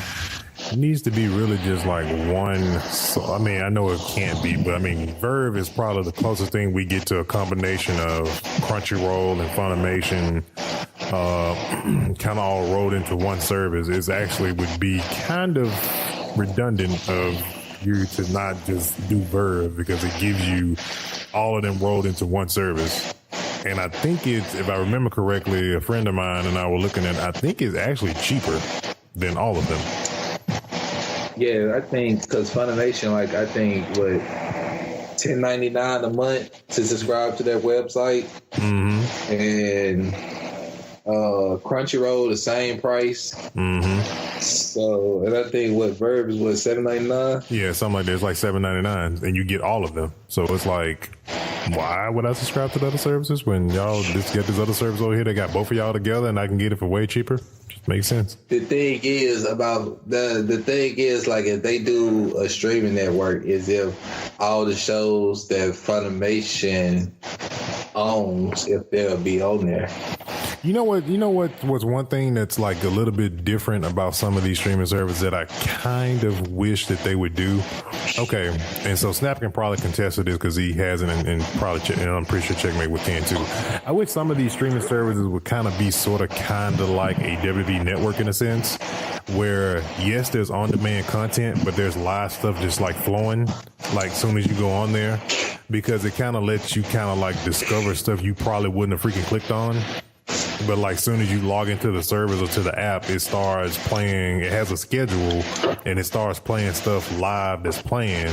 It needs to be really just like one. So, I mean, I know it can't be, but I mean, Verve is probably the closest thing we get to a combination of Crunchyroll and Funimation, kind of all rolled into one service. It actually would be kind of redundant of you to not just do Verve, because it gives you all of them rolled into one service. And I think it's, if I remember correctly, a friend of mine and I were looking at, I think it's actually cheaper than all of them. Yeah, I think, because Funimation, like, I think, what, $10.99 a month to subscribe to their website. Mm-hmm. And Crunchyroll, the same price. Mm-hmm. So, and I think, what, Verve is, what, $7.99? Yeah, something like that. It's like $7.99, and you get all of them. So it's like, why would I subscribe to the other services when y'all just get this other service over here that got both of y'all together and I can get it for way cheaper? Just makes sense. The thing is about the thing is, like, if they do a streaming network, is if all the shows that Funimation owns, if they'll be on there. You know what was one thing that's like a little bit different about some of these streaming services that I kind of wish that they would do? Okay, and so Snap can probably contest to this because he hasn't, and probably, and I'm pretty sure Checkmate would can too. I wish some of these streaming services would kind of be sort of kind of like a WWE network in a sense, where yes, there's on-demand content, but there's live stuff just like flowing, like soon as you go on there, because it kind of lets you kind of like discover stuff you probably wouldn't have freaking clicked on. But like soon as you log into the service or to the app, it starts playing, it has a schedule and it starts playing stuff live that's playing.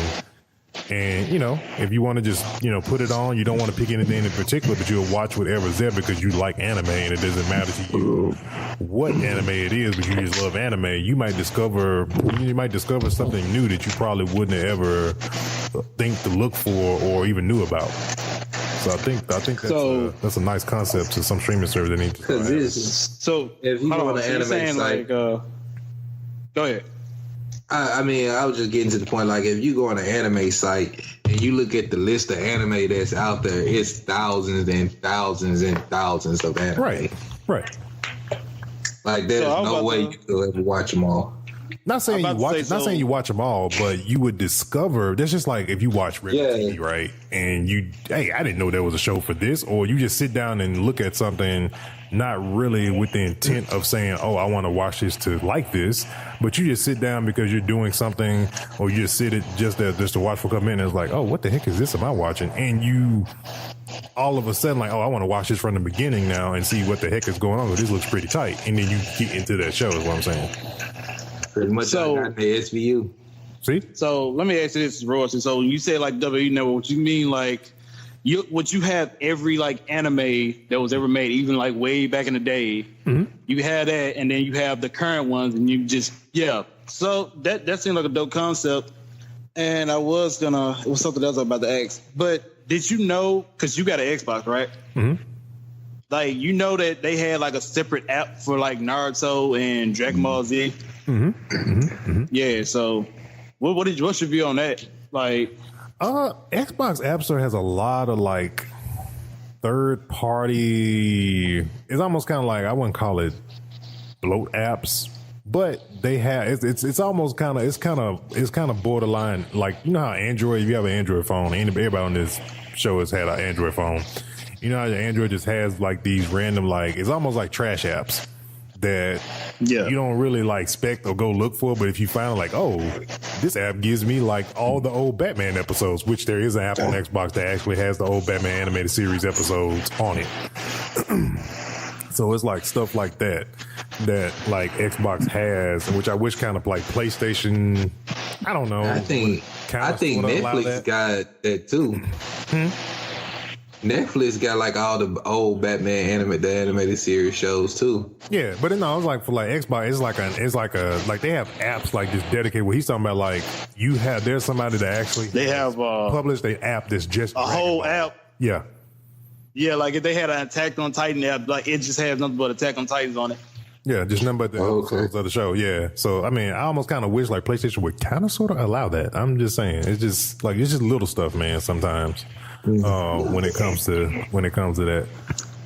And, you know, if you want to just, you know, put it on, you don't want to pick anything in particular, but you'll watch whatever's there because you like anime and it doesn't matter to you what anime it is, but you just love anime. You might discover something new that you probably wouldn't have ever think to look for or even knew about. So I think that's a nice concept to some streaming service that needs to. So if you go on the anime site, like, go ahead. I mean, I was just getting to the point, like, if you go on an anime site and you look at the list of anime that's out there, it's thousands and thousands and thousands of anime. Right. Like, there's no way you could ever watch them all. Not saying you watch them all, but you would discover. That's just like if you watch regular TV, right? And I didn't know there was a show for this, or you just sit down and look at something, not really with the intent of saying, "Oh, I want to watch this to like this," but you just sit down because you're doing something, or you just sit it just to watch for a couple minutes. Like, oh, what the heck is this? Am I watching? And you all of a sudden, like, oh, I want to watch this from the beginning now and see what the heck is going on. This looks pretty tight. And then you get into that show is what I'm saying. Pretty much So- I got the SVU. See? So let me ask you this, Royce. So when you say like WWE Network, what you mean like what you have every like anime that was ever made, even like way back in the day. You have that, and then you have the current ones, and you just So that seemed like a dope concept. And it was something else I was about to ask. But did you know, because you got an Xbox, right? Mm-hmm. Like, you know that they had like a separate app for like Naruto and Dragon Ball Z? Yeah, so what's your view on that? Like, Xbox App Store has a lot of like third party. It's almost kind of like, I wouldn't call it bloat apps, but they have it's almost kind of borderline. Like, you know how Android, if you have an Android phone, everybody on this show has had an Android phone. You know how your Android just has like these random, like, it's almost like trash apps that you don't really like expect or go look for, but if you find like, oh, this app gives me like all the old Batman episodes, which there is an app on Xbox that actually has the old Batman animated series episodes on it. So it's like stuff like that like Xbox has, which I wish kind of like PlayStation, I don't know. I think Netflix got that too. Netflix got like all the old Batman the animated series shows too. Yeah, but no, I was like, for like Xbox, it's like they have apps like just dedicated. What he's talking about, like there's somebody that actually they have published an app that's just a whole app. Yeah. Yeah, like if they had an Attack on Titan app, like it just has nothing but Attack on Titans on it. Yeah, just nothing but the episodes of the show. Yeah. So, I mean, I almost kind of wish like PlayStation would kind of sort of allow that. I'm just saying, it's just little stuff, man, sometimes. When it comes to that,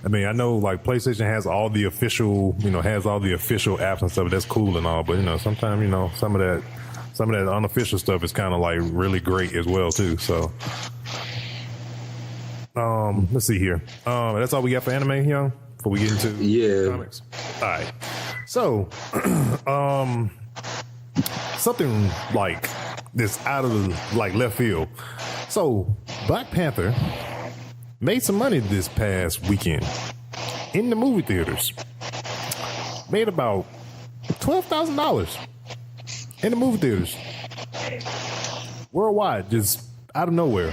I mean, I know like PlayStation has all the official apps and stuff. That's cool and all, but sometimes some of that unofficial stuff is kind of like really great as well too. So, let's see here. That's all we got for anime, young. Before we get into comics. All right. So, something like this out of the like left field. So, Black Panther made some money this past weekend in the movie theaters. Made about $12,000 in the movie theaters. Worldwide, just out of nowhere.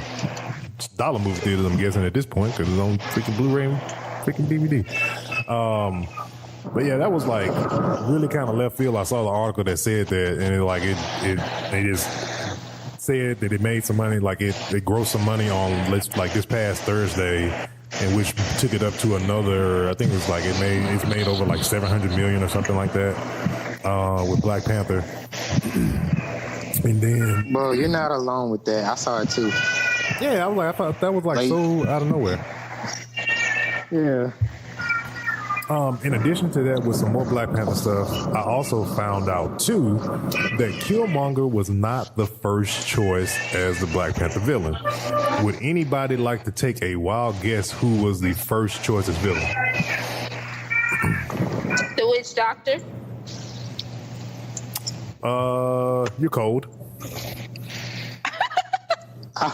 It's dollar movie theaters, I'm guessing, at this point, because it's on freaking Blu-ray and freaking DVD. But yeah, that was like really kind of left field. I saw the article that said that, and they just said that it made some money, like it grossed some money on like this past Thursday, and which took it up to another, I think it's like it's made over like 700 million or something like that with Black Panther. And then, Bro, you're not alone with that. I saw it too. Yeah, I thought that was like so out of nowhere. Yeah. In addition to that, with some more Black Panther stuff, I also found out too that Killmonger was not the first choice as the Black Panther villain. Would anybody like to take a wild guess who was the first choice as villain? The Witch Doctor. You're cold.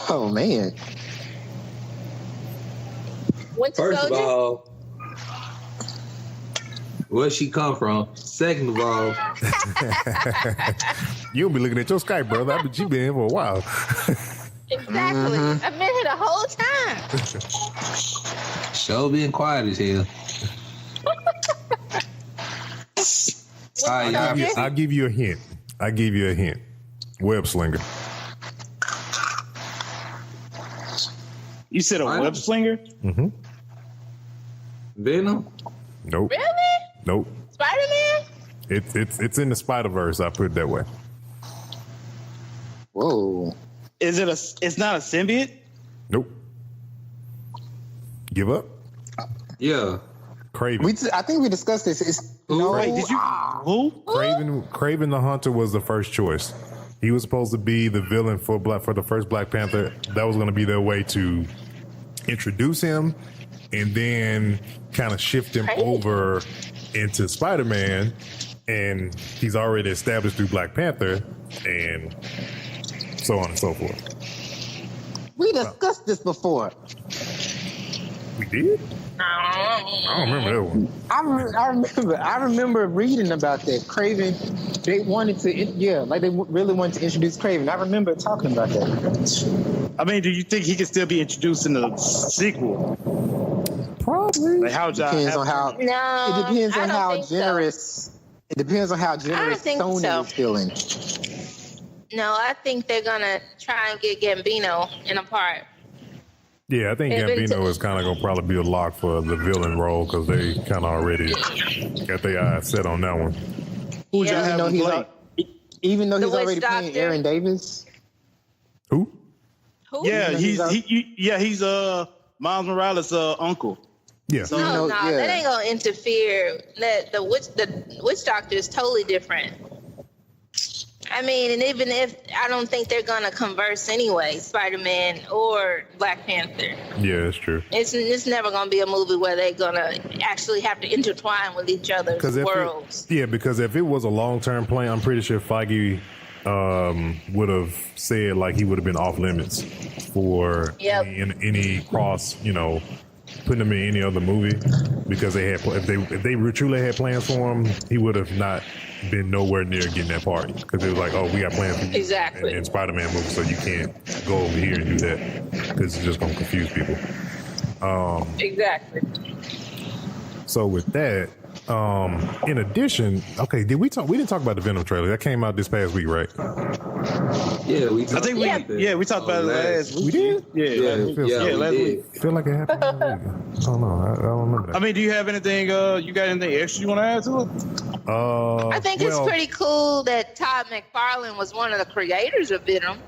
Oh man. Winter First of Soldier. all, where she come from? Second of all, You'll be looking at your Skype, brother. I bet you been here for a while. Exactly. I've been here the whole time. show being quiet as hell. I'll give you a hint. Web slinger. You said a web slinger? Mm-hmm. Venom? Nope. Really? Nope. Spider-Man? It's in the Spider-Verse. I put it that way. Whoa. Is it it's not a symbiote? Nope. Give up. Yeah. Craven. I think we discussed this. It's Right, did you? Who? Craven the Hunter was the first choice. He was supposed to be the villain for the first Black Panther. That was going to be their way to introduce him and then kind of shift him over into Spider-Man. And he's already established through Black Panther and so on and so forth. We discussed this before. We did? I don't remember that one. I remember reading about that. Craven, they wanted to, they really wanted to introduce Craven. I remember talking about that. I mean, do you think he can still be introduced in the sequel? Probably. Like how Depends on how. No, It depends I on don't how think so. generous. It depends on how generous think Sony so. is feeling. No, I think they're gonna try and get Gambino in a part. Yeah, I think Gambino is kind of going to probably be a lock for the villain role because they kind of already got their eyes set on that one. Who's Yeah. gonna have him play? Even though The he's Witch already playing Doctor. Aaron Davis. Who? Who? Yeah, he's he's Miles Morales' uncle. Yeah. So, No, that ain't gonna interfere. The witch doctor is totally different. I mean, and even if I don't think they're gonna converse anyway, Spider-Man or Black Panther. Yeah, that's true. It's never gonna be a movie where they're gonna actually have to intertwine with each other's worlds. Because if it was a long-term plan, I'm pretty sure Feige would have said like he would have been off limits for any cross, putting him in any other movie because they had if they truly had plans for him, he would have not been nowhere near getting that part because it was like, oh, we got plans for you Exactly. in Spider-Man movie, so you can't go over here and do that because it's just gonna confuse people. Exactly. So with that, in addition, okay, we didn't talk about the Venom trailer that came out this past week, right? Yeah, we. I think we talked about it last week. We did. Last week. I feel like it happened last week. I don't know. I don't remember that. I mean, do you have anything? You got anything extra you want to add to it? I think it's pretty cool that Todd McFarlane was one of the creators of Venom.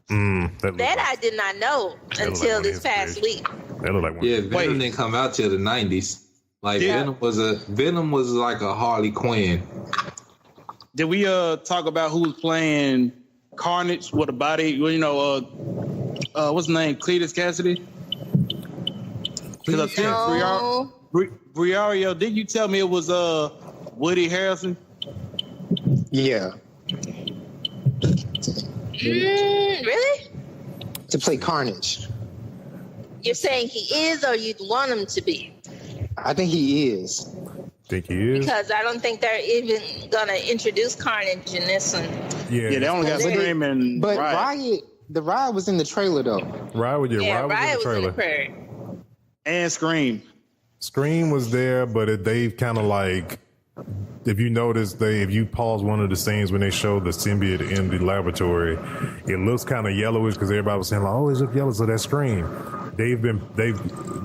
That I did not know until this past week. That looked like one. Yeah, Venom didn't come out till the 90s. Like Venom was like a Harley Quinn. Did we talk about who was playing Carnage with a body? What's his name? Cletus Cassidy. Because I think Briario. Did you tell me it was Woody Harrelson? Yeah. Really? To play Carnage. You're saying he is, or you want him to be? I think he is. Think he is? Because I don't think they're even gonna introduce Carnage in this one. Yeah, they only got Scream and But Riot. The Riot was in the trailer though. Riot was in the trailer. And Scream. Scream was there, but they've kind of like, if you notice, if you pause one of the scenes when they show the symbiote in the laboratory, it looks kind of yellowish because everybody was saying like, oh, it looks yellow, so that's Scream.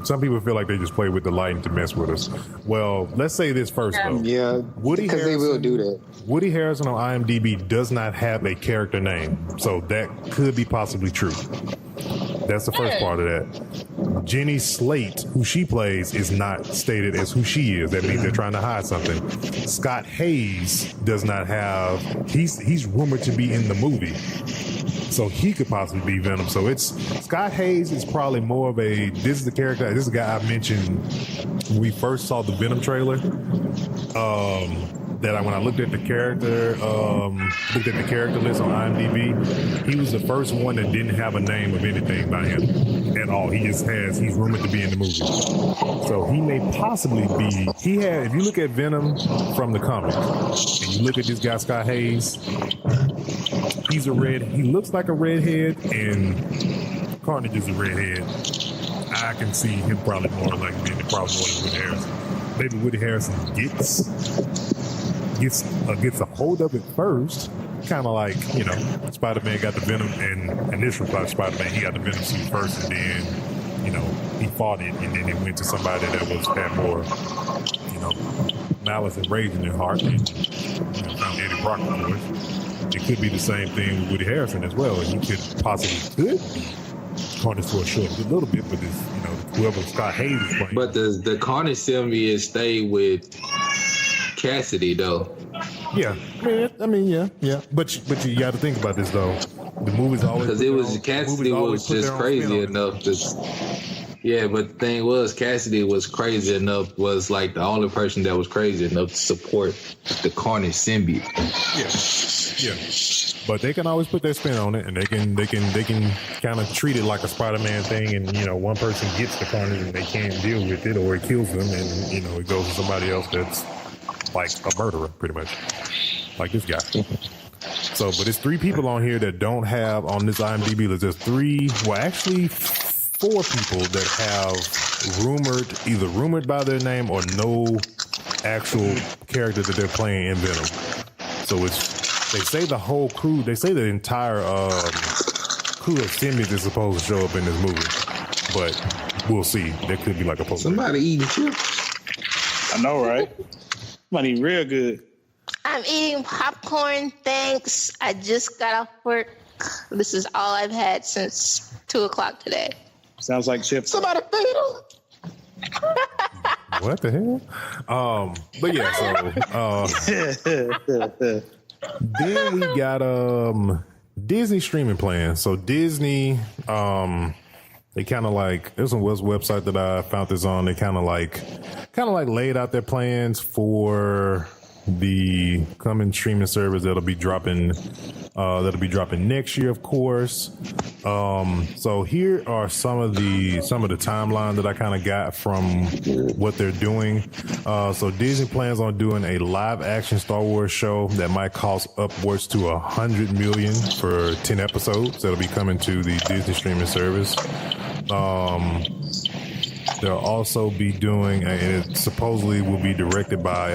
Some people feel like they just play with the lighting to mess with us. Well, let's say this first though. Yeah, because they will do that. Woody Harrelson on IMDb does not have a character name, so that could be possibly true. That's the first part of that. Jenny Slate, who she plays, is not stated as who she is. That means they're trying to hide something. Scott Hayes does not have. He's rumored to be in the movie, so he could possibly be Venom. So it's Scott Hayes is probably more of a. This is the character. This is the guy I mentioned when we first saw the Venom trailer. When I looked at the character, list on IMDb, he was the first one that didn't have a name of anything by him at all. He's rumored to be in the movie. So he may possibly be, if you look at Venom from the comics, and you look at this guy, Scott Hayes, he looks like a redhead, and Carnage is a redhead. I can see him probably more like being probably more than Woody Harrelson. Maybe Woody Harrelson gets a hold of it first, kind of like, Spider-Man got the Venom, and initial Spider-Man, he got the Venom suit first, and then, he fought it, and then it went to somebody that had more, malice and rage in their heart, and, found Eddie Brock, of course. It could be the same thing with Woody Harrelson as well. He could be Carnage for a little bit, but this, whoever Scott Hayes is playing. But the Carnage symbiote stay with Cassidy though. Yeah, yeah. But you got to think about this though. The movie's always because Cassidy was just crazy enough to. Yeah, but the thing was, Cassidy was crazy enough. Was like the only person that was crazy enough to support the Carnage symbiote. Yeah. But they can always put their spin on it, and they can kind of treat it like a Spider-Man thing. And one person gets the Carnage and they can't deal with it, or it kills them, and it goes to somebody else that's like a murderer, pretty much, like this guy. So, but it's 3 people on here that don't have on this IMDb list. There's 4 people that have either rumored by their name or no actual character that they're playing in Venom. So they say the whole crew, they say the entire crew of Simmons is supposed to show up in this movie, but we'll see. There could be like a post. Somebody eating chips. I know, right? Somebody real good. I'm eating popcorn, thanks. I just got off work. This is all I've had since 2:00 today. Sounds like chips. Somebody feed him. What the hell? But yeah, so then we got Disney streaming plans. So Disney, they kind of like, there's a website that I found this on. They kind of like laid out their plans for the coming streaming service that'll be dropping next year, of course. So here are some of the timeline that I kind of got from what they're doing. So Disney plans on doing a live action Star Wars show that might cost upwards to $100 million for 10 episodes. That'll be coming to the Disney streaming service. They'll also be doing, and it supposedly will be directed by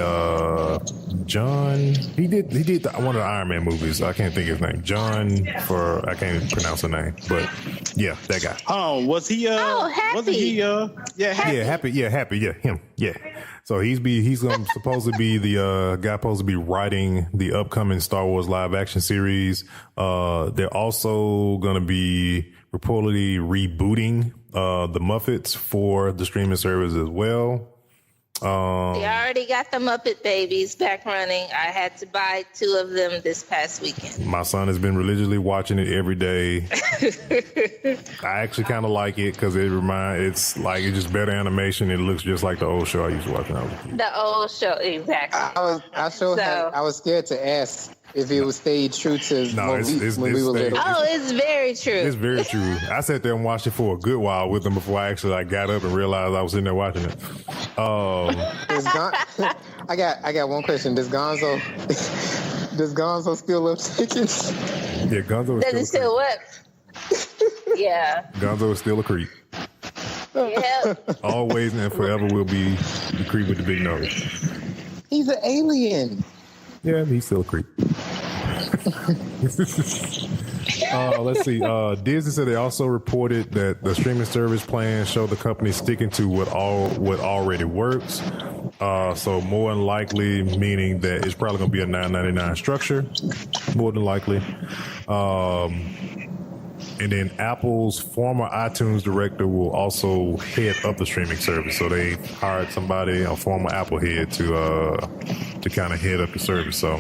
John. He did one of the Iron Man movies. I can't think of his name. I can't even pronounce the name, but yeah, that guy. Was he? Happy. Wasn't he? Happy. Yeah, him. Yeah. So he's supposed to be the guy supposed to be writing the upcoming Star Wars live action series. They're also going to be reportedly rebooting the Muppets for the streaming service as well. They already got the Muppet Babies back running. I had to buy 2 of them this past weekend. My son has been religiously watching it every day. I actually kind of like it because it's just better animation. It looks just like the old show I used to watch when I was a kid. The old show, exactly. I was scared to ask if it was stayed true to when we were little. Oh, it's very true. It's very true. I sat there and watched it for a good while with them before I actually got up and realized I was sitting there watching it. I got one question. Does Gonzo still love chickens? Yeah, Gonzo. Does he still what? Yeah. Gonzo is still a creep. Yep. Always and forever will be the creep with the big nose. He's an alien. Yeah, he's still a creep. Let's see. Disney said they also reported that the streaming service plans show the company sticking to what already works. So more than likely, meaning that it's probably going to be a $9.99 structure, more than likely. And then Apple's former iTunes director will also head up the streaming service. So they hired somebody, a former Apple head, to kind of head up the service. So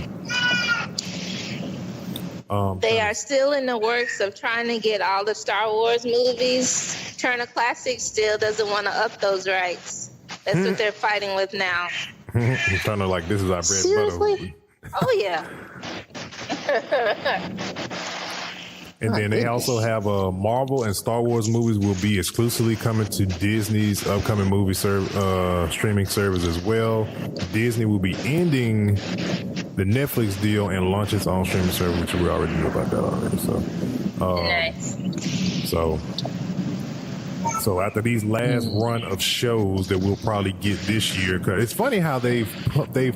they are still in the works of trying to get all the Star Wars movies. Turner Classic still doesn't want to up those rights. That's what they're fighting with now. They're trying to this is our bread and butter. Oh yeah. And then they also have Marvel and Star Wars movies will be exclusively coming to Disney's upcoming movie streaming service as well. Disney will be ending the Netflix deal and launch its own streaming service, which we already knew about that already. So, Nice. So after these last run of shows that we'll probably get this year, cause it's funny how they've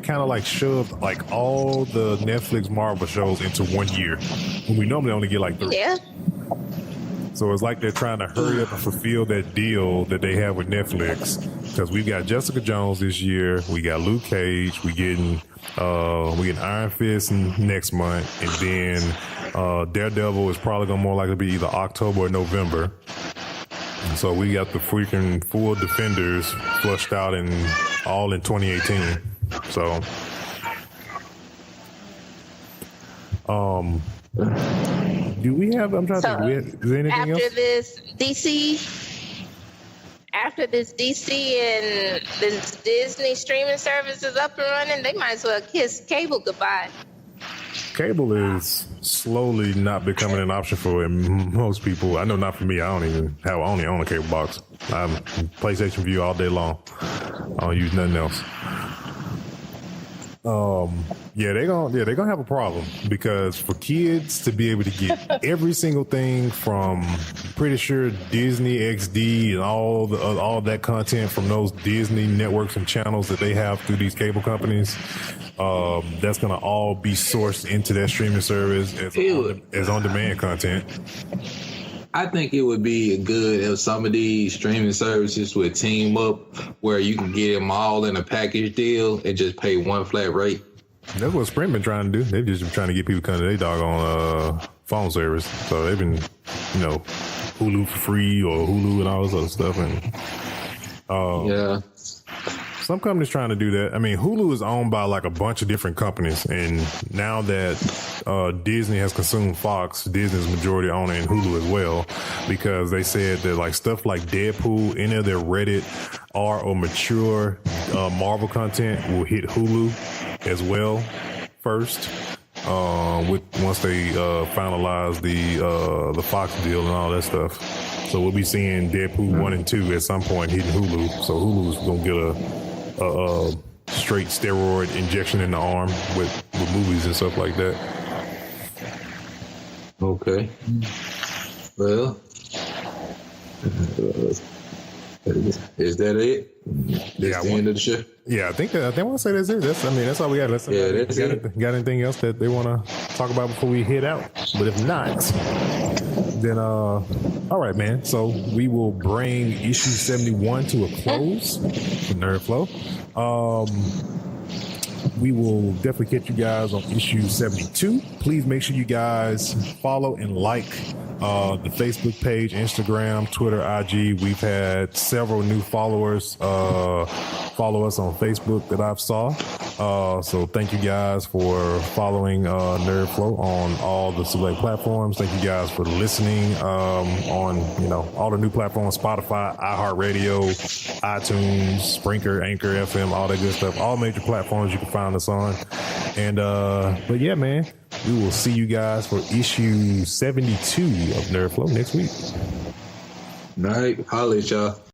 kind of shoved all the Netflix Marvel shows into 1 year when we normally only get 3. Yeah. So it's like they're trying to hurry up and fulfill that deal that they have with Netflix, because we've got Jessica Jones this year, we got Luke Cage, we getting Iron Fist next month, and then Daredevil is probably gonna more likely be either October or November. So we got the freaking full Defenders flushed out all in 2018. So, do we have? I'm trying to think. Is there anything else? After this DC and this Disney streaming service is up and running, they might as well kiss cable goodbye. cable is slowly not becoming an option for most people. I know not for me. I only own a cable box. I'm PlayStation View all day long. I don't use nothing else. They're gonna have a problem because for kids to be able to get every single thing from, pretty sure Disney XD and all that content from those Disney networks and channels that they have through these cable companies, that's gonna all be sourced into that streaming service as on-demand content. I think it would be good if some of these streaming services would team up where you can get them all in a package deal and just pay one flat rate. That's what Sprint been trying to do. They've just been trying to get people to come to their doggone phone service. So they've been, Hulu for free or Hulu and all this other stuff. And some companies trying to do that. I mean, Hulu is owned by like a bunch of different companies, and now that Disney has consumed Fox, Disney's majority owning Hulu as well, because they said that like stuff like Deadpool, any of their Reddit or mature Marvel content will hit Hulu as well first. Once they finalize the Fox deal and all that stuff. So we'll be seeing Deadpool 1 and 2 at some point hitting Hulu. So Hulu's gonna get a straight steroid injection in the arm with movies and stuff like that. Okay. Well, is that it? That's the end of the show? Yeah, I think I want to say that's it. That's all we got. That's it. Got anything else that they want to talk about before we head out? But if not, then all right, man. So we will bring issue 71 to a close for Nerd Flow. We will definitely catch you guys on issue 72. Please make sure you guys follow and like the Facebook page, Instagram, Twitter, IG. We've had several new followers follow us on Facebook that I've saw. So thank you guys for following Nerd Flow on all the select platforms. Thank you guys for listening on all the new platforms: Spotify, iHeartRadio, iTunes, Sprinkler, Anchor FM, all that good stuff. All major platforms you can find us on. And but yeah, man, we will see you guys for issue 72 of Nerd Flow next week. All right, holla at y'all.